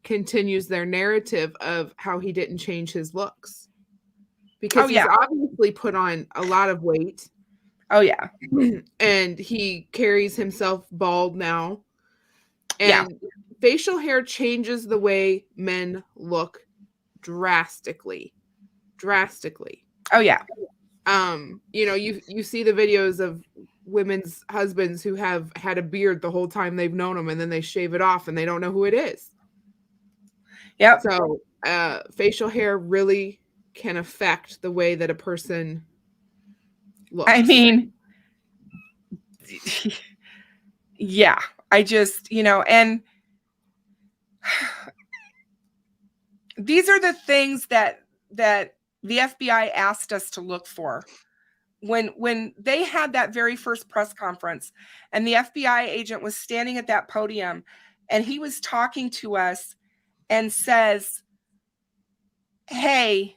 continues their narrative of how he didn't change his looks. Because he's obviously put on a lot of weight. Oh, yeah. And he carries himself bald now. And facial hair changes the way men look drastically. Oh, yeah. You see the videos of women's husbands who have had a beard the whole time they've known them, and then they shave it off and they don't know who it is. Yep. So facial hair really can affect the way that a person looks. I mean, yeah, I just, and these are the things that the FBI asked us to look for. When they had that very first press conference and the FBI agent was standing at that podium and he was talking to us and says, hey,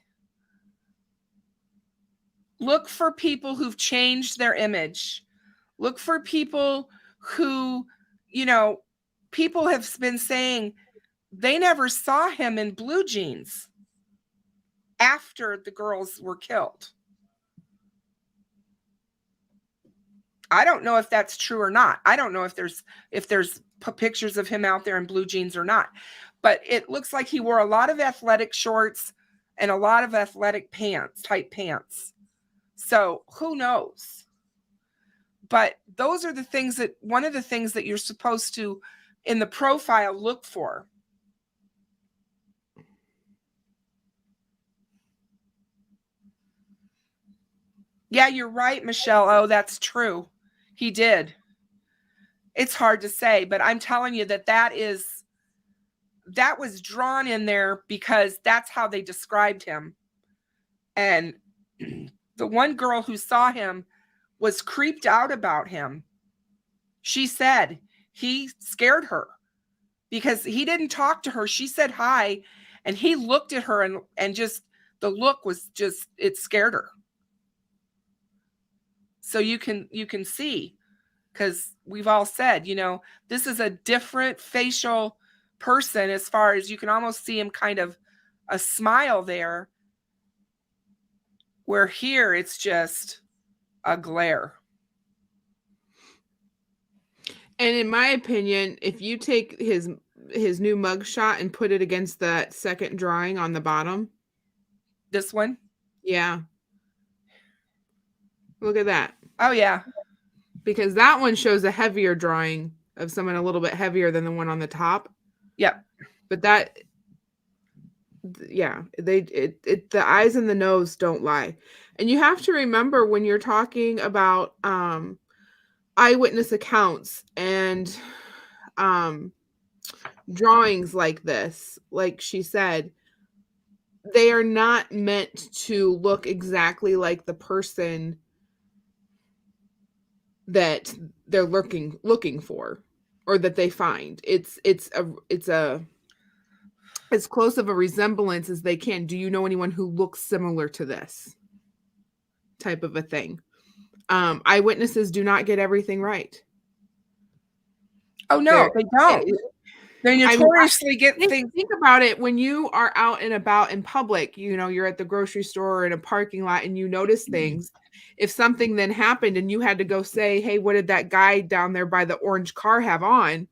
look for people who've changed their image. Look for people who, people have been saying they never saw him in blue jeans after the girls were killed. I don't know if that's true or not. I don't know if there's pictures of him out there in blue jeans or not. But it looks like he wore a lot of athletic shorts and a lot of athletic tight pants. So who knows? But those are one of the things that you're supposed to, in the profile, look for. Yeah, you're right, Michelle. Oh, that's true. He did. It's hard to say, but I'm telling you that was drawn in there because that's how they described him. And the one girl who saw him was creeped out about him. She said he scared her because he didn't talk to her. She said hi, and he looked at her and just the look was just, it scared her. So you can see, because we've all said, this is a different facial person as far as you can almost see him kind of a smile there, where here it's just a glare. And in my opinion, if you take his new mugshot and put it against that second drawing on the bottom. This one? Yeah. Look at that. Oh, yeah. Because that one shows a heavier drawing of someone a little bit heavier than the one on the top. Yep. But that, yeah, the eyes and the nose don't lie. And you have to remember when you're talking about eyewitness accounts and drawings like this, like she said, they are not meant to look exactly like the person that they're looking for or that they find. It's as close of a resemblance as they can. Do you know anyone who looks similar to this type of a thing? Eyewitnesses do not get everything right. Oh no, they don't. They notoriously get things. Think about it when you are out and about in public. You're at the grocery store or in a parking lot and you notice things. If something then happened and you had to go say, hey, what did that guy down there by the orange car have on?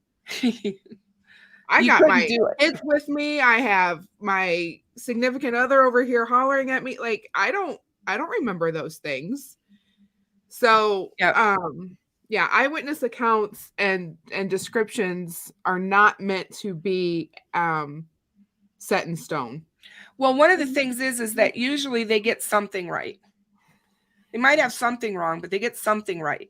I got my kids with me. I have my significant other over here hollering at me. Like, I don't remember those things. So, yeah, eyewitness accounts and descriptions are not meant to be set in stone. Well, one of the things is that usually they get something right. They might have something wrong, but they get something right.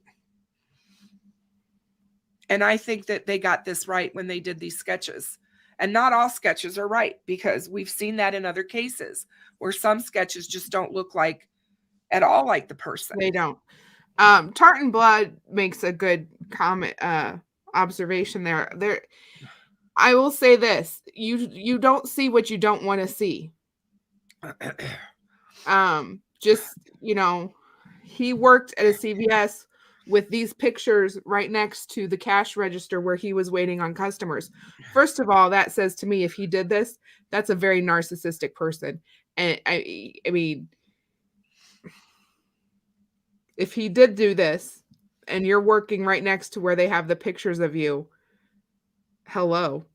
And I think that they got this right when they did these sketches. And not all sketches are right, because we've seen that in other cases where some sketches just don't look like at all like the person. They don't. Tartan Blood makes a good comment, observation there. I will say this: you don't see what you don't want to see. Just, he worked at a CVS with these pictures right next to the cash register where he was waiting on customers. First of all, that says to me, if he did this, that's a very narcissistic person. And I mean, if he did do this and you're working right next to where they have the pictures of you, hello.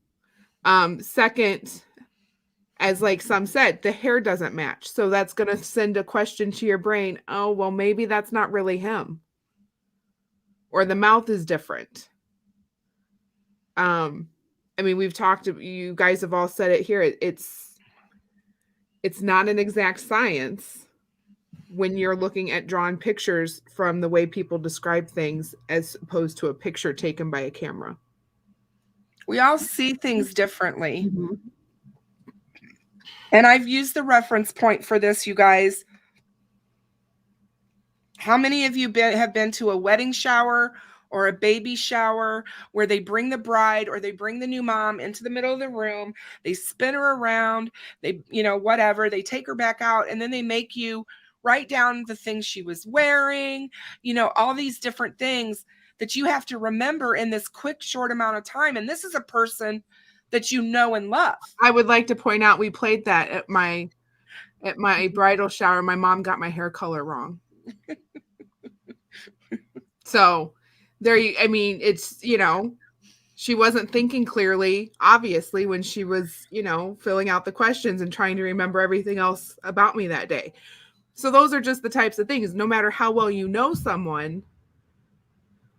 Second, as like some said, the hair doesn't match. So that's going to send a question to your brain. Oh, well, maybe that's not really him. Or the mouth is different. I mean, we've talked, you guys have all said it here. It's not an exact science when you're looking at drawn pictures from the way people describe things as opposed to a picture taken by a camera. We all see things differently. Mm-hmm. And I've used the reference point for this, you guys. How many of you have been to a wedding shower or a baby shower where they bring the bride or they bring the new mom into the middle of the room, they spin her around, they, whatever, they take her back out, and then they make you write down the things she was wearing, all these different things that you have to remember in this quick, short amount of time. And this is a person that you know and love. I would like to point out, we played that at my bridal shower. My mom got my hair color wrong. So it's, she wasn't thinking clearly, obviously, when she was, filling out the questions and trying to remember everything else about me that day. So those are just the types of things. No matter how well you know someone,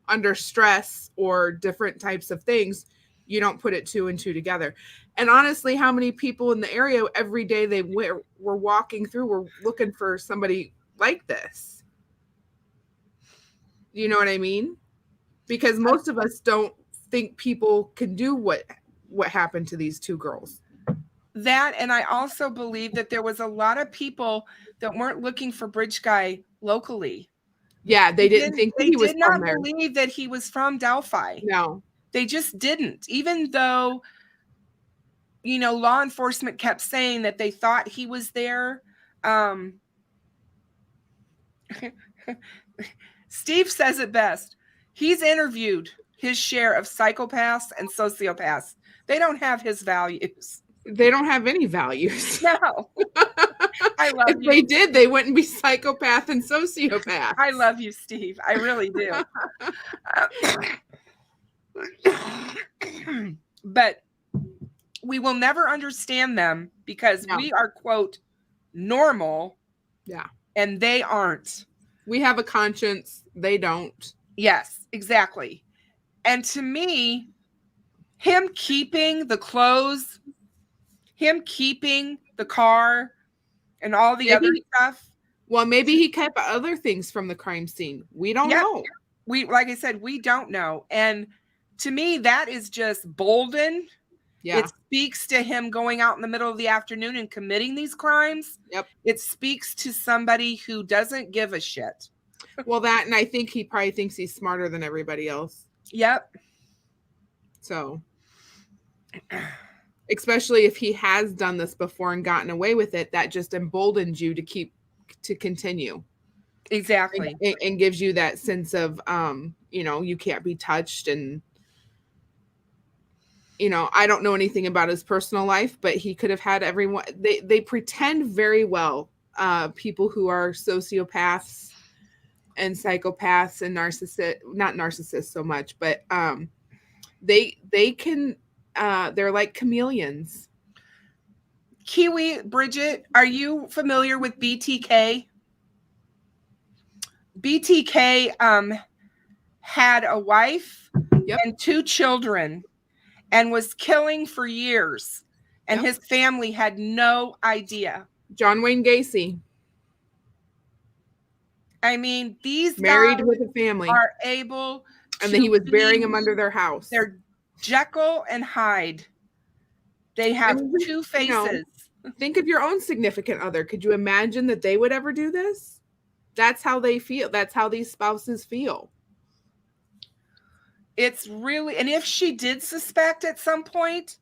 under stress or different types of things, you don't put it 2 and 2 together. And honestly, how many people in the area every day they were walking through were looking for somebody like this? You know what I mean? Because most of us don't think people can do what happened to these 2 girls. That, and I also believe that there was a lot of people that weren't looking for Bridge Guy locally. Yeah, they didn't think he was from there. They did not believe that he was from Delphi. No. They just didn't. Even though, law enforcement kept saying that they thought he was there. Steve says it best. He's interviewed his share of psychopaths and sociopaths. They don't have his values. They don't have any values. No. I love you. If they did, they wouldn't be psychopath and sociopath. I love you, Steve. I really do. But we will never understand them because we are, quote, normal. Yeah. And they aren't. We have a conscience. They don't. Yes, exactly. And to me, him keeping the clothes, him keeping the car and all the other stuff. Well, maybe he kept other things from the crime scene. We don't know. Like I said, we don't know. And to me, that is just bolden. Yeah. It speaks to him going out in the middle of the afternoon and committing these crimes. Yep. It speaks to somebody who doesn't give a shit. Well, that, and I think he probably thinks he's smarter than everybody else. Yep. So, especially if he has done this before and gotten away with it, that just emboldens you to continue. Exactly. And gives you that sense of, you can't be touched. And, I don't know anything about his personal life, but he could have had everyone. They pretend very well, people who are sociopaths and psychopaths and not narcissists so much, but they can, they're like chameleons. Kiwi, Bridget, are you familiar with BTK? BTK had a wife and 2 children and was killing for years And Yep. his family had no idea. John Wayne Gacy, I mean, these married guys with a family, are able and to then he was be burying him under their house. They're Jekyll and Hyde. They have And, two you know, faces. think of your own significant other. Could you imagine that they would ever do this? That's how they feel. That's how these spouses feel. It's really, and if she did suspect at some point,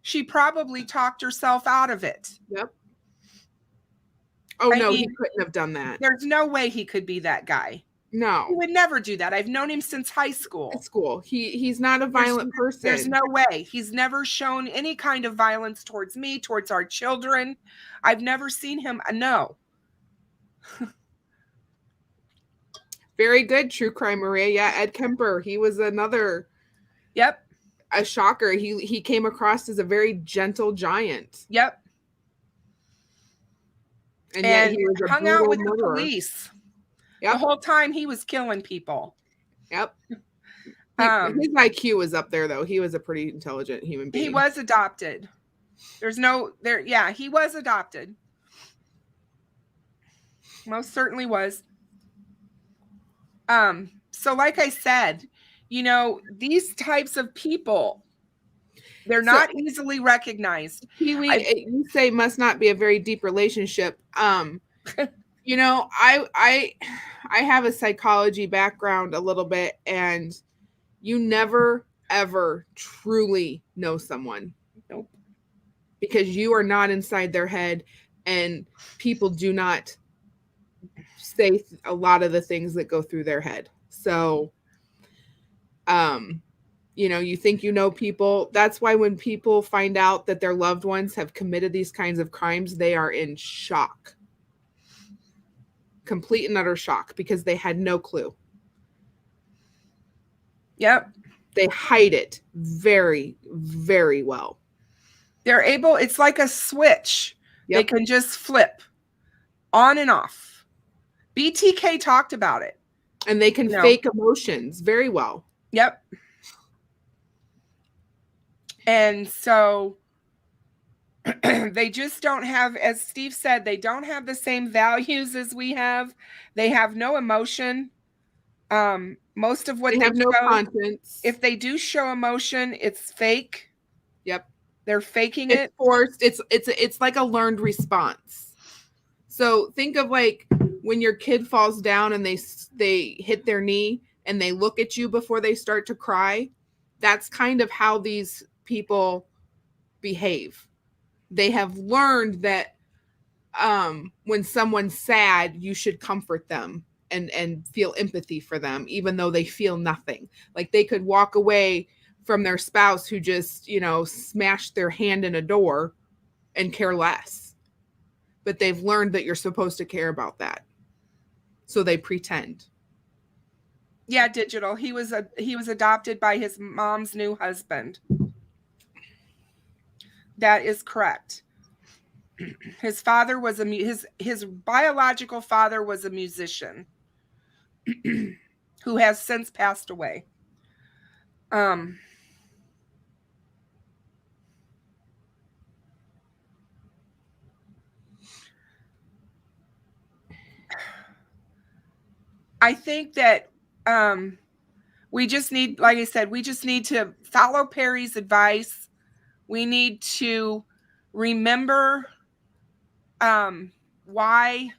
she probably talked herself out of it. Yep. Oh, I no, mean, he couldn't have done that. There's no way he could be that guy. He No. would never do that. I've known him since high school. School. He's not a violent person. There's no way. He's never shown any kind of violence towards me, towards our children. I've never seen him. No. Very good, true crime, Maria. Yeah, Ed Kemper. He was another. Yep. A shocker. He came across as a very gentle giant. Yep. And yet he was a hung out with murderer. the police. Yep. The whole time he was killing people. Yep. His IQ was up there, though. He was a pretty intelligent human being. He was adopted. Yeah, he was adopted. Most certainly was. So like I said, you know, these types of people, they're not easily recognized. You say must not be a very deep relationship. You know, I have a psychology background a little bit, and you never ever truly know someone. Nope. Because you are not inside their head, and people do not say a lot of the things that go through their head. So, you know, you think you know people. That's why when people find out that their loved ones have committed these kinds of crimes, they are in shock. Complete and utter shock, because they had no clue. Yep. They hide it very, very well. They're able, it's like a switch. Yep. They can just flip on and off. BTK talked about it. And they can fake emotions very well. Yep. And so they just don't have, as Steve said, they don't have the same values as we have. They have no emotion. Most of what they have no conscience. If they do show emotion, it's fake. Yep. They're faking it. It's forced. It's like a learned response. So think of like when your kid falls down and they hit their knee and they look at you before they start to cry. That's kind of how these people behave. They have learned that when someone's sad, you should comfort them and feel empathy for them, even though they feel nothing. Like they could walk away from their spouse who just, you know, smashed their hand in a door and care less. But they've learned that you're supposed to care about that. So they pretend. Yeah, Digital. He was adopted by his mom's new husband. That is correct. His father was his biological father was a musician who has since passed away. I think that we just need, like I said, we just need to follow Perry's advice. We need to remember why.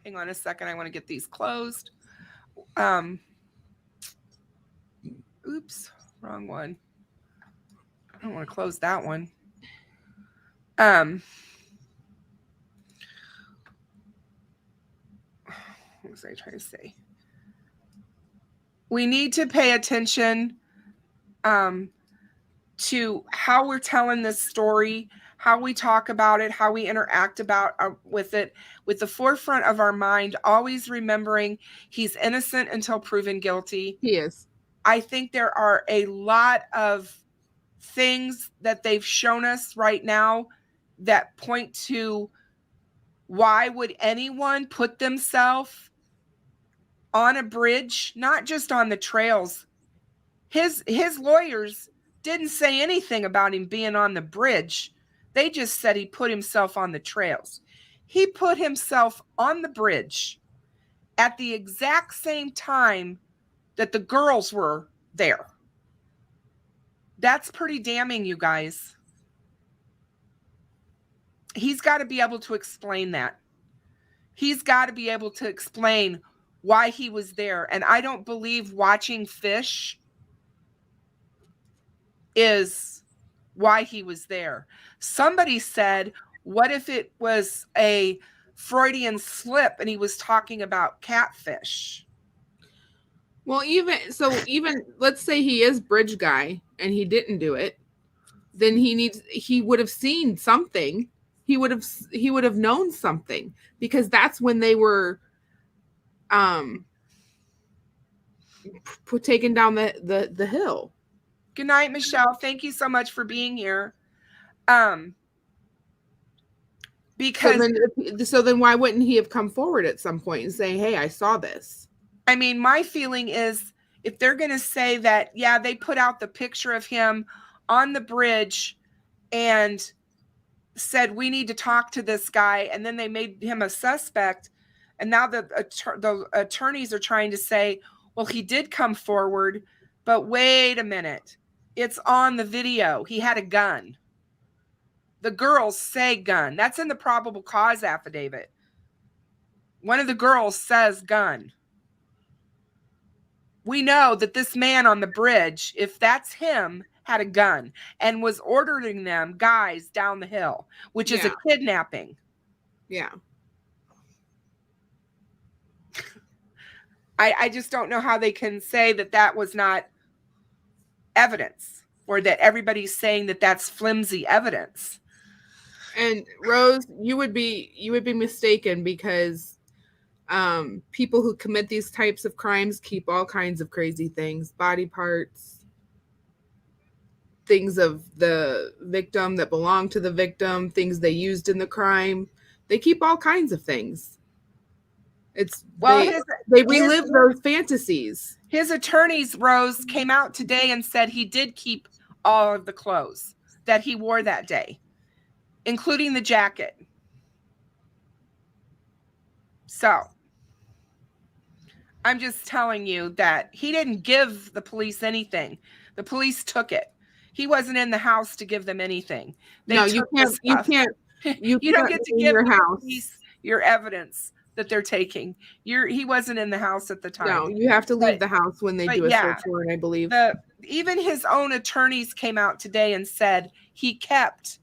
Hang on a second. I want to get these closed. Oops, wrong one. I don't want to close that one. What was I trying to say? We need to pay attention to how we're telling this story, how we talk about it, how we interact with it, with the forefront of our mind, always remembering he's innocent until proven guilty. He is. I think there are a lot of things that they've shown us right now that point to why would anyone put themselves on a bridge, not just on the trails. His lawyers didn't say anything about him being on the bridge. They just said he put himself on the trails. He put himself on the bridge at the exact same time that the girls were there. That's pretty damning, you guys. He's got to be able to explain that. He's got to be able to explain why he was there. And I don't believe watching fish is why he was there. Somebody said, what if it was a Freudian slip and he was talking about catfish? Well, even let's say he is bridge guy and he didn't do it, then he would have seen something. He would have known something, because that's when they were taken down the hill. Good night, Michelle. Thank you so much for being here. Because so then why wouldn't he have come forward at some point and say, hey, I saw this? I mean, my feeling is, if they're going to say that, yeah, they put out the picture of him on the bridge and said, we need to talk to this guy, and then they made him a suspect, and now the attorneys are trying to say, well, he did come forward, but wait a minute, it's on the video. He had a gun. The girls say gun. That's in the probable cause affidavit. One of the girls says gun. We know that this man on the bridge, if that's him, had a gun and was ordering them guys down the hill, which is a kidnapping. Yeah. I just don't know how they can say that that was not evidence, or that everybody's saying that that's flimsy evidence. And Rose, you would be mistaken, because people who commit these types of crimes keep all kinds of crazy things, body parts, things of the victim that belong to the victim, things they used in the crime. They keep all kinds of things. They relive those fantasies. His attorneys, Rose, came out today and said he did keep all of the clothes that he wore that day, including the jacket. So I'm just telling you that he didn't give the police anything. The police took it. He wasn't in the house to give them anything. You don't get to give the police your evidence that they're taking. He wasn't in the house at the time. No, you have to leave the house when they do a search warrant, I believe. Even his own attorneys came out today and said he kept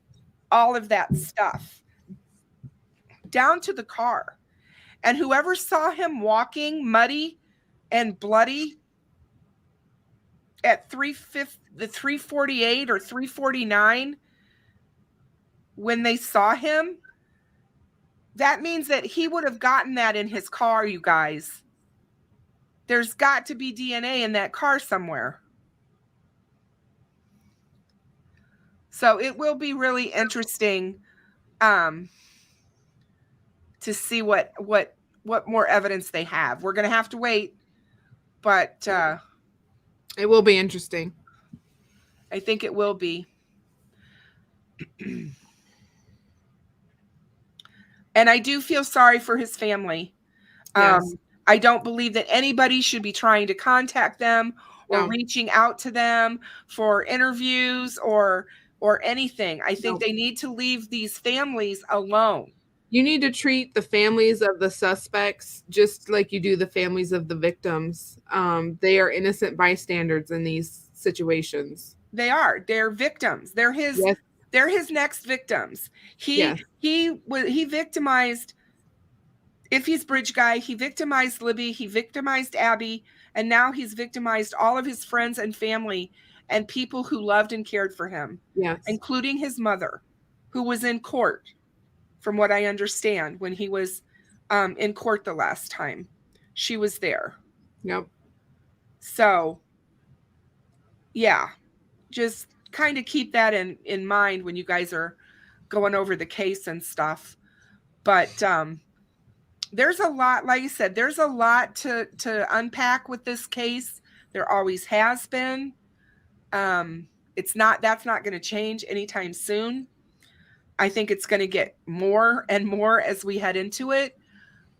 all of that stuff down to the car. And whoever saw him walking muddy and bloody at 348 or 349, when they saw him, that means that he would have gotten that in his car, you guys. There's got to be DNA in that car somewhere. So it will be really interesting to see what more evidence they have. We're going to have to wait, but it will be interesting. I think it will be. And I do feel sorry for his family. Yes. I don't believe that anybody should be trying to contact them or reaching out to them for interviews or anything. I think they need to leave these families alone. You need to treat the families of the suspects just like you do the families of the victims. They are innocent bystanders in these situations. They are. They're victims. They're his. Yes. They're his next victims. He victimized. If he's bridge guy, he victimized Libby. He victimized Abby, and now he's victimized all of his friends and family and people who loved and cared for him. Yes, including his mother, who was in court. From what I understand, when he was in court the last time, she was there. Yep. So, yeah, just kind of keep that in mind when you guys are going over the case and stuff. But there's a lot, like I said, there's a lot to unpack with this case. There always has been. That's not going to change anytime soon. I think it's going to get more and more as we head into it.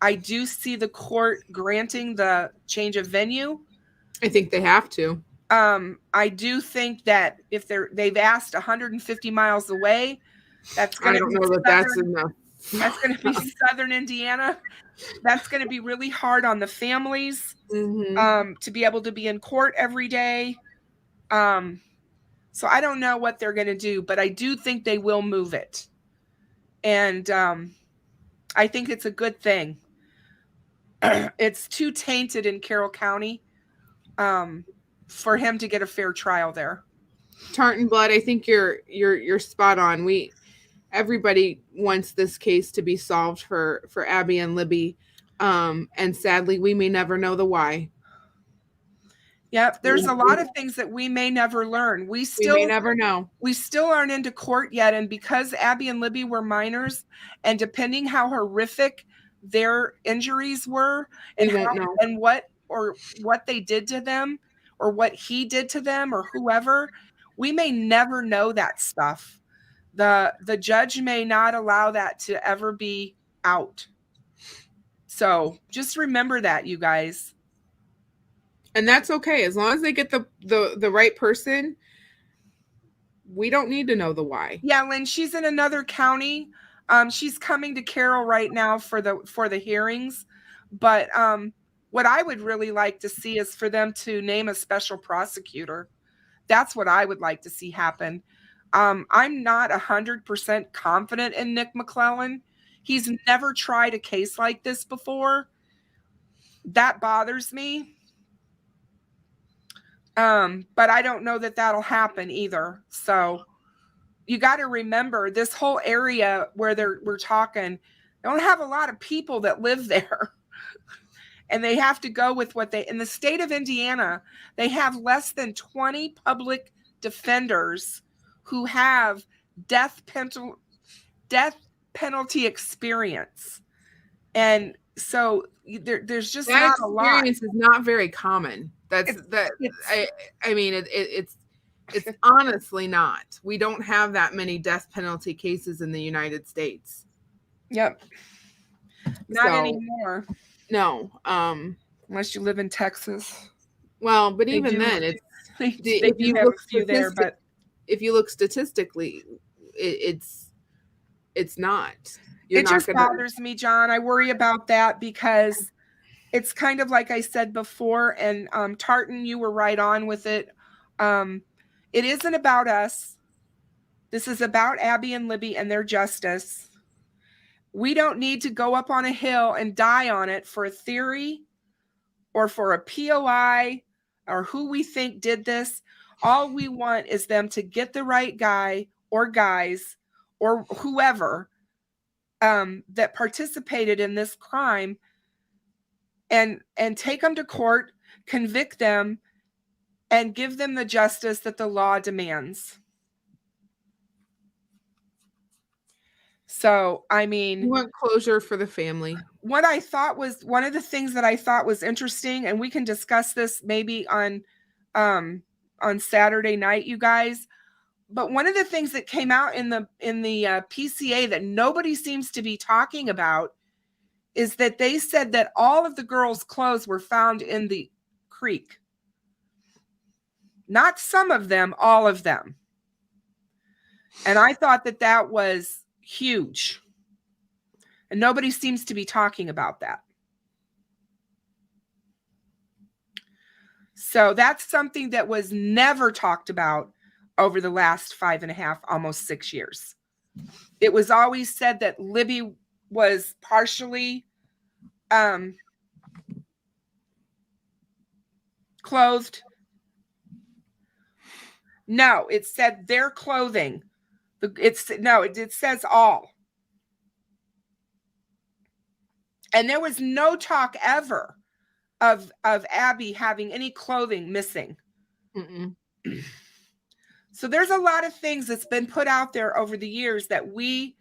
I do see the court granting the change of venue. I think they have to. I do think that if they've asked 150 miles away, that's going I to don't be know that that's enough. That's going to be southern Indiana. That's going to be really hard on the families to be able to be in court every day. So I don't know what they're going to do, but I do think they will move it. And I think it's a good thing. It's too tainted in Carroll County for him to get a fair trial there. Tartan Blood, I think you're spot on. Everybody wants this case to be solved for Abby and Libby, and sadly, we may never know the why. Yep, there's a lot of things that we may never learn. We may never know. We still aren't into court yet, and because Abby and Libby were minors, and depending how horrific their injuries were, and what they did to them, or what he did to them, or whoever, we may never know that stuff. The judge may not allow that to ever be out. So just remember that, you guys. And that's okay. As long as they get the right person, we don't need to know the why. Yeah, Lynn, she's in another county. She's coming to Carroll right now for the hearings. But what I would really like to see is for them to name a special prosecutor. That's what I would like to see happen. I'm not 100% confident in Nick McClellan. He's never tried a case like this before. That bothers me. But I don't know that that'll happen either. So you got to remember this whole area where we're talking, they don't have a lot of people that live there. And they have to go with in the state of Indiana, they have less than 20 public defenders who have death penalty experience. And so there's just that not a lot. Experience is not very common. It's honestly not. We don't have that many death penalty cases in the United States. Yep. Not anymore. No. Unless you live in Texas. Well, but even then, if you look statistically, it's not. It just bothers me, John. I worry about that because it's kind of like I said before, and Tartan, you were right on with it. It isn't about us. This is about Abby and Libby and their justice. We don't need to go up on a hill and die on it for a theory or for a POI or who we think did this. All we want is them to get the right guy or guys or whoever that participated in this crime and take them to court, convict them, and give them the justice that the law demands. So, I mean, you want closure for the family. What I thought was one of the things that I thought was interesting, and we can discuss this maybe on Saturday night, you guys. But one of the things that came out in the PCA that nobody seems to be talking about is that they said that all of the girls' clothes were found in the creek. Not some of them, all of them. And I thought that was huge. And nobody seems to be talking about that. So that's something that was never talked about over the last 5.5, almost 6 years. It was always said that Libby was partially clothed. No, it said their clothing. It says all. And there was no talk ever of Abby having any clothing missing. Mm-mm. So there's a lot of things that's been put out there over the years that we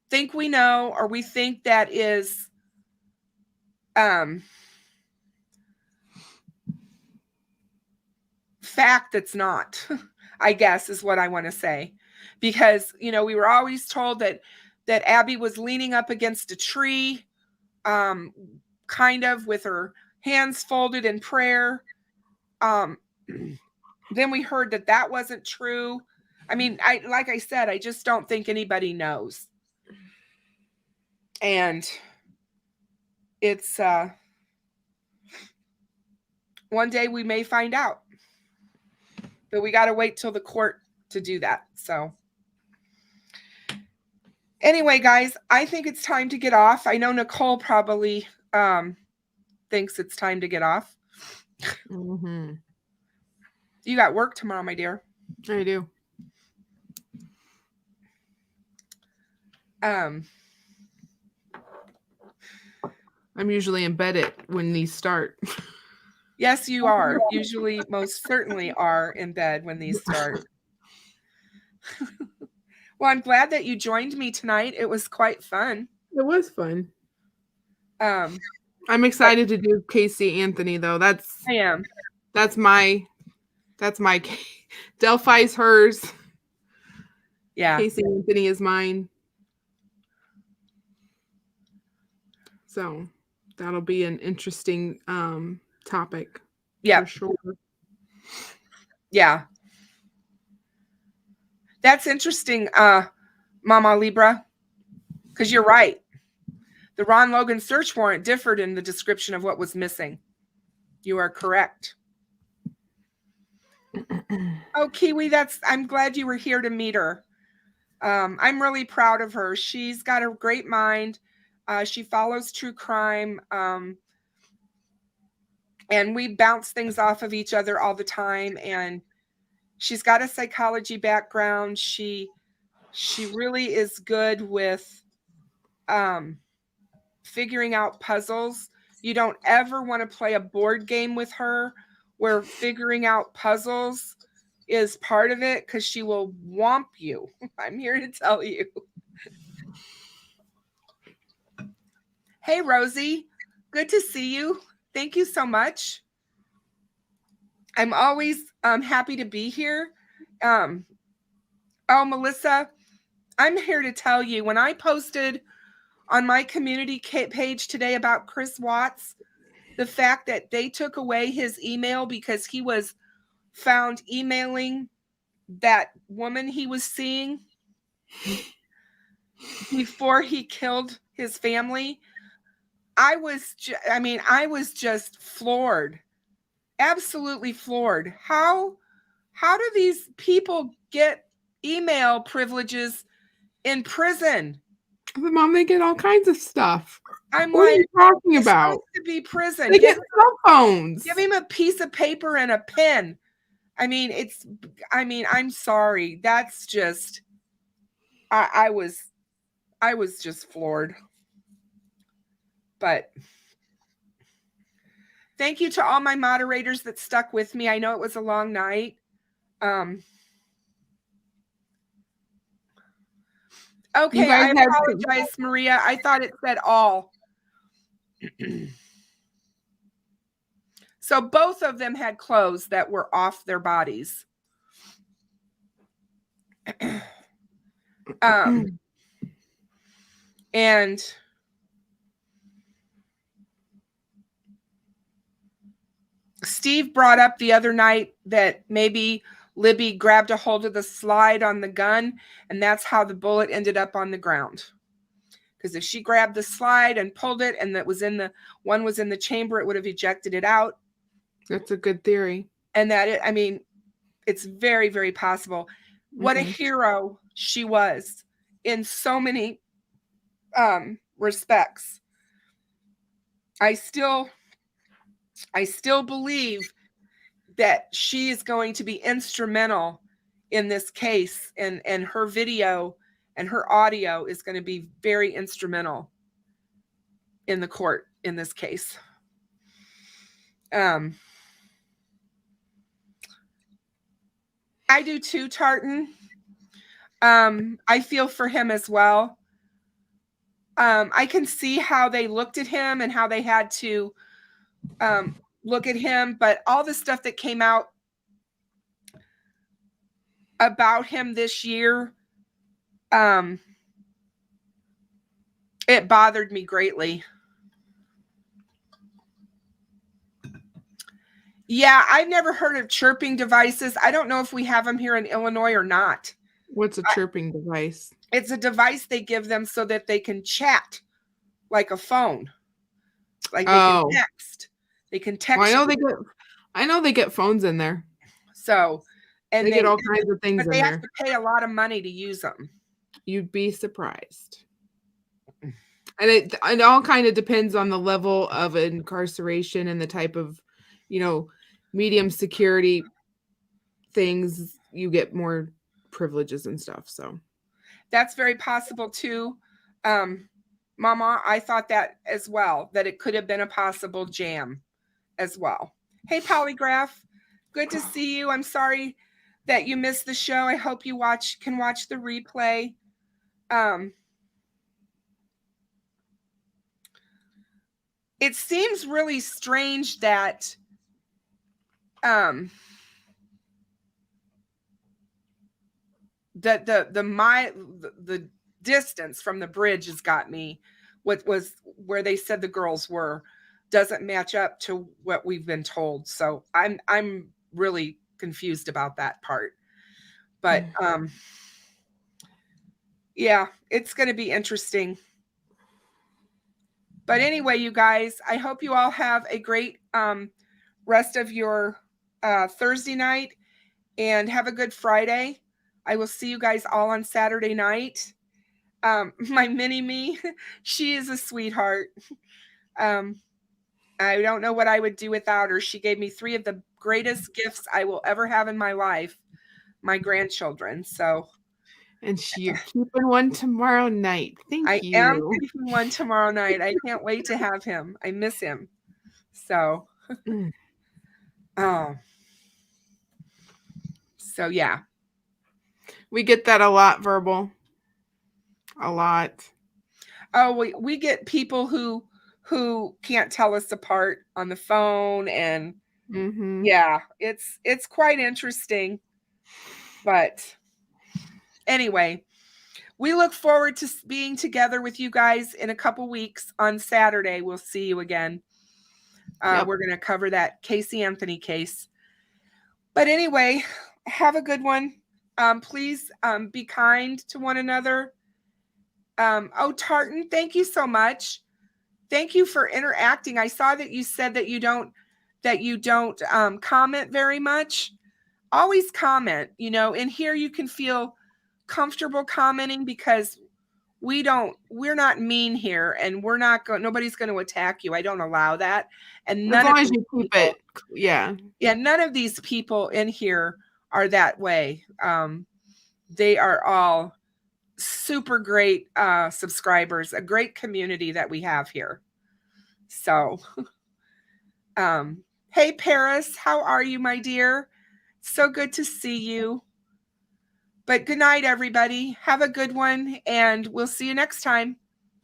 think we know, or we think that is fact that's not, I guess is what I want to say. because, you know, we were always told that Abby was leaning up against a tree, kind of with her hands folded in prayer. Then we heard that wasn't true. I mean, like I said, I just don't think anybody knows. And it's one day we may find out. But we got to wait till the court to do that. So anyway, guys, I think it's time to get off. I know Nicole probably thinks it's time to get off. Mm-hmm. You got work tomorrow, my dear. I do. I'm usually in bed when these start. Yes, you are. Usually, most certainly are in bed when these start. Well, I'm glad that you joined me tonight. It was quite fun. It was fun. I'm excited to do Casey Anthony, though. I am. That's my Delphi's hers. Yeah. Casey Anthony is mine. So that'll be an interesting topic. Yeah. For sure. Yeah. That's interesting, Mama Libra, because you're right. The Ron Logan search warrant differed in the description of what was missing. You are correct. Oh, Kiwi, I'm glad you were here to meet her. I'm really proud of her. She's got a great mind. She follows true crime. And we bounce things off of each other all the time. And she's got a psychology background. She really is good with figuring out puzzles. You don't ever want to play a board game with her where figuring out puzzles is part of it, because she will whomp you. I'm here to tell you. Hey, Rosie. Good to see you. Thank you so much. I'm always happy to be here. Oh, Melissa, I'm here to tell you, when I posted on my community page today about Chris Watts, the fact that they took away his email because he was found emailing that woman he was seeing before he killed his family, I was just floored. Absolutely floored. How do these people get email privileges in prison? Mom, they get all kinds of stuff. I'm what like, are you talking about? Supposed to be prison. They get cell phones. Give him a piece of paper and a pen. I'm sorry. That's just, I was just floored. But thank you to all my moderators that stuck with me. I know it was a long night. Okay, I apologize, Maria. I thought it said all. So both of them had clothes that were off their bodies. And Steve brought up the other night that maybe Libby grabbed a hold of the slide on the gun, and that's how the bullet ended up on the ground. Because if she grabbed the slide and pulled it, and one was in the chamber, it would have ejected it out. That's a good theory. And it's very, very possible. Mm-hmm. What a hero she was in so many respects. I still believe that she is going to be instrumental in this case, and her video and her audio is going to be very instrumental in the court in this case. I do too, Tartan. I feel for him as well. I can see how they looked at him and how they had to look at him, but all the stuff that came out about him this year it bothered me greatly. Yeah, I've never heard of chirping devices. I don't know if we have them here in Illinois or not. What's a chirping device? It's a device they give them so that they can chat like a phone. Like they can text. They can text. Well, I know they get phones in there. So, and they get all kinds of things but in they there. have to pay a lot of money to use them. You'd be surprised. And it all kind of depends on the level of incarceration and the type of, medium security things. You get more privileges and stuff. So that's very possible too. Mama, I thought that as well, that it could have been a possible jam as well. Hey, Polygraph, good to see you. I'm sorry that you missed the show. I hope you can watch the replay. It seems really strange that the distance from the bridge has got me. What was where they said the girls were doesn't match up to what we've been told. So I'm really confused about that part. But yeah, it's going to be interesting. But anyway, you guys, I hope you all have a great rest of your Thursday night and have a good Friday. I will see you guys all on Saturday night. My mini-me, she is a sweetheart. I don't know what I would do without her. She gave me 3 of the greatest gifts I will ever have in my life, my grandchildren. So, and you're keeping one tomorrow night. Thank you. I am keeping one tomorrow night. I can't wait to have him. I miss him. So, so yeah. We get that a lot, Verbal. A lot. Oh, we get people who can't tell us apart on the phone, and yeah, it's quite interesting. But anyway, we look forward to being together with you guys in a couple weeks on Saturday. We'll see you again. We're going to cover that Casey Anthony case. But anyway, have a good one. Please be kind to one another. Tartan, thank you so much. Thank you for interacting. I saw that you said that you don't comment very much. Always comment, in here you can feel comfortable commenting because we're not mean here, and nobody's going to attack you. I don't allow that. And as long as you keep it. Yeah. Yeah. None of these people in here are that way. They are all super great subscribers, a great community that we have here. So, hey, Paris, how are you, my dear? So good to see you. But good night, everybody. Have a good one, and we'll see you next time.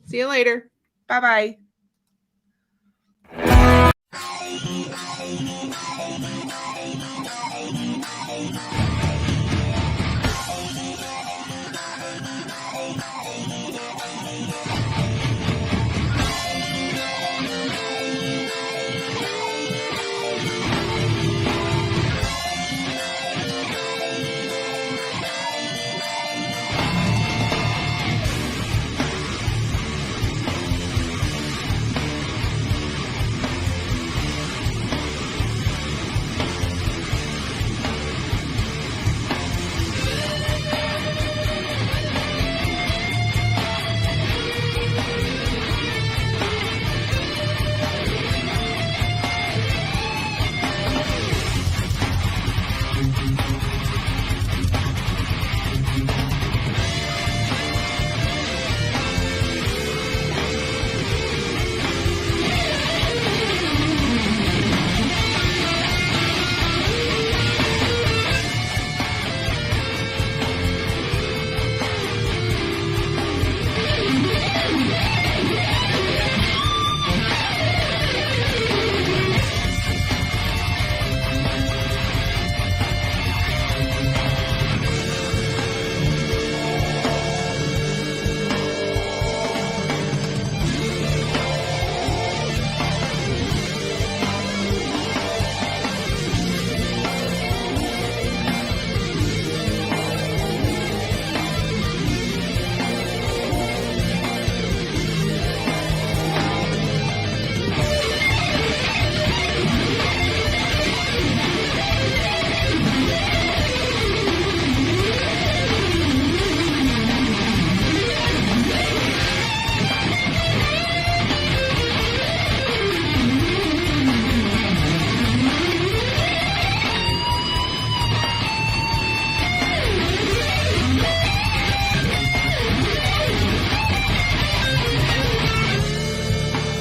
See you later. Bye-bye.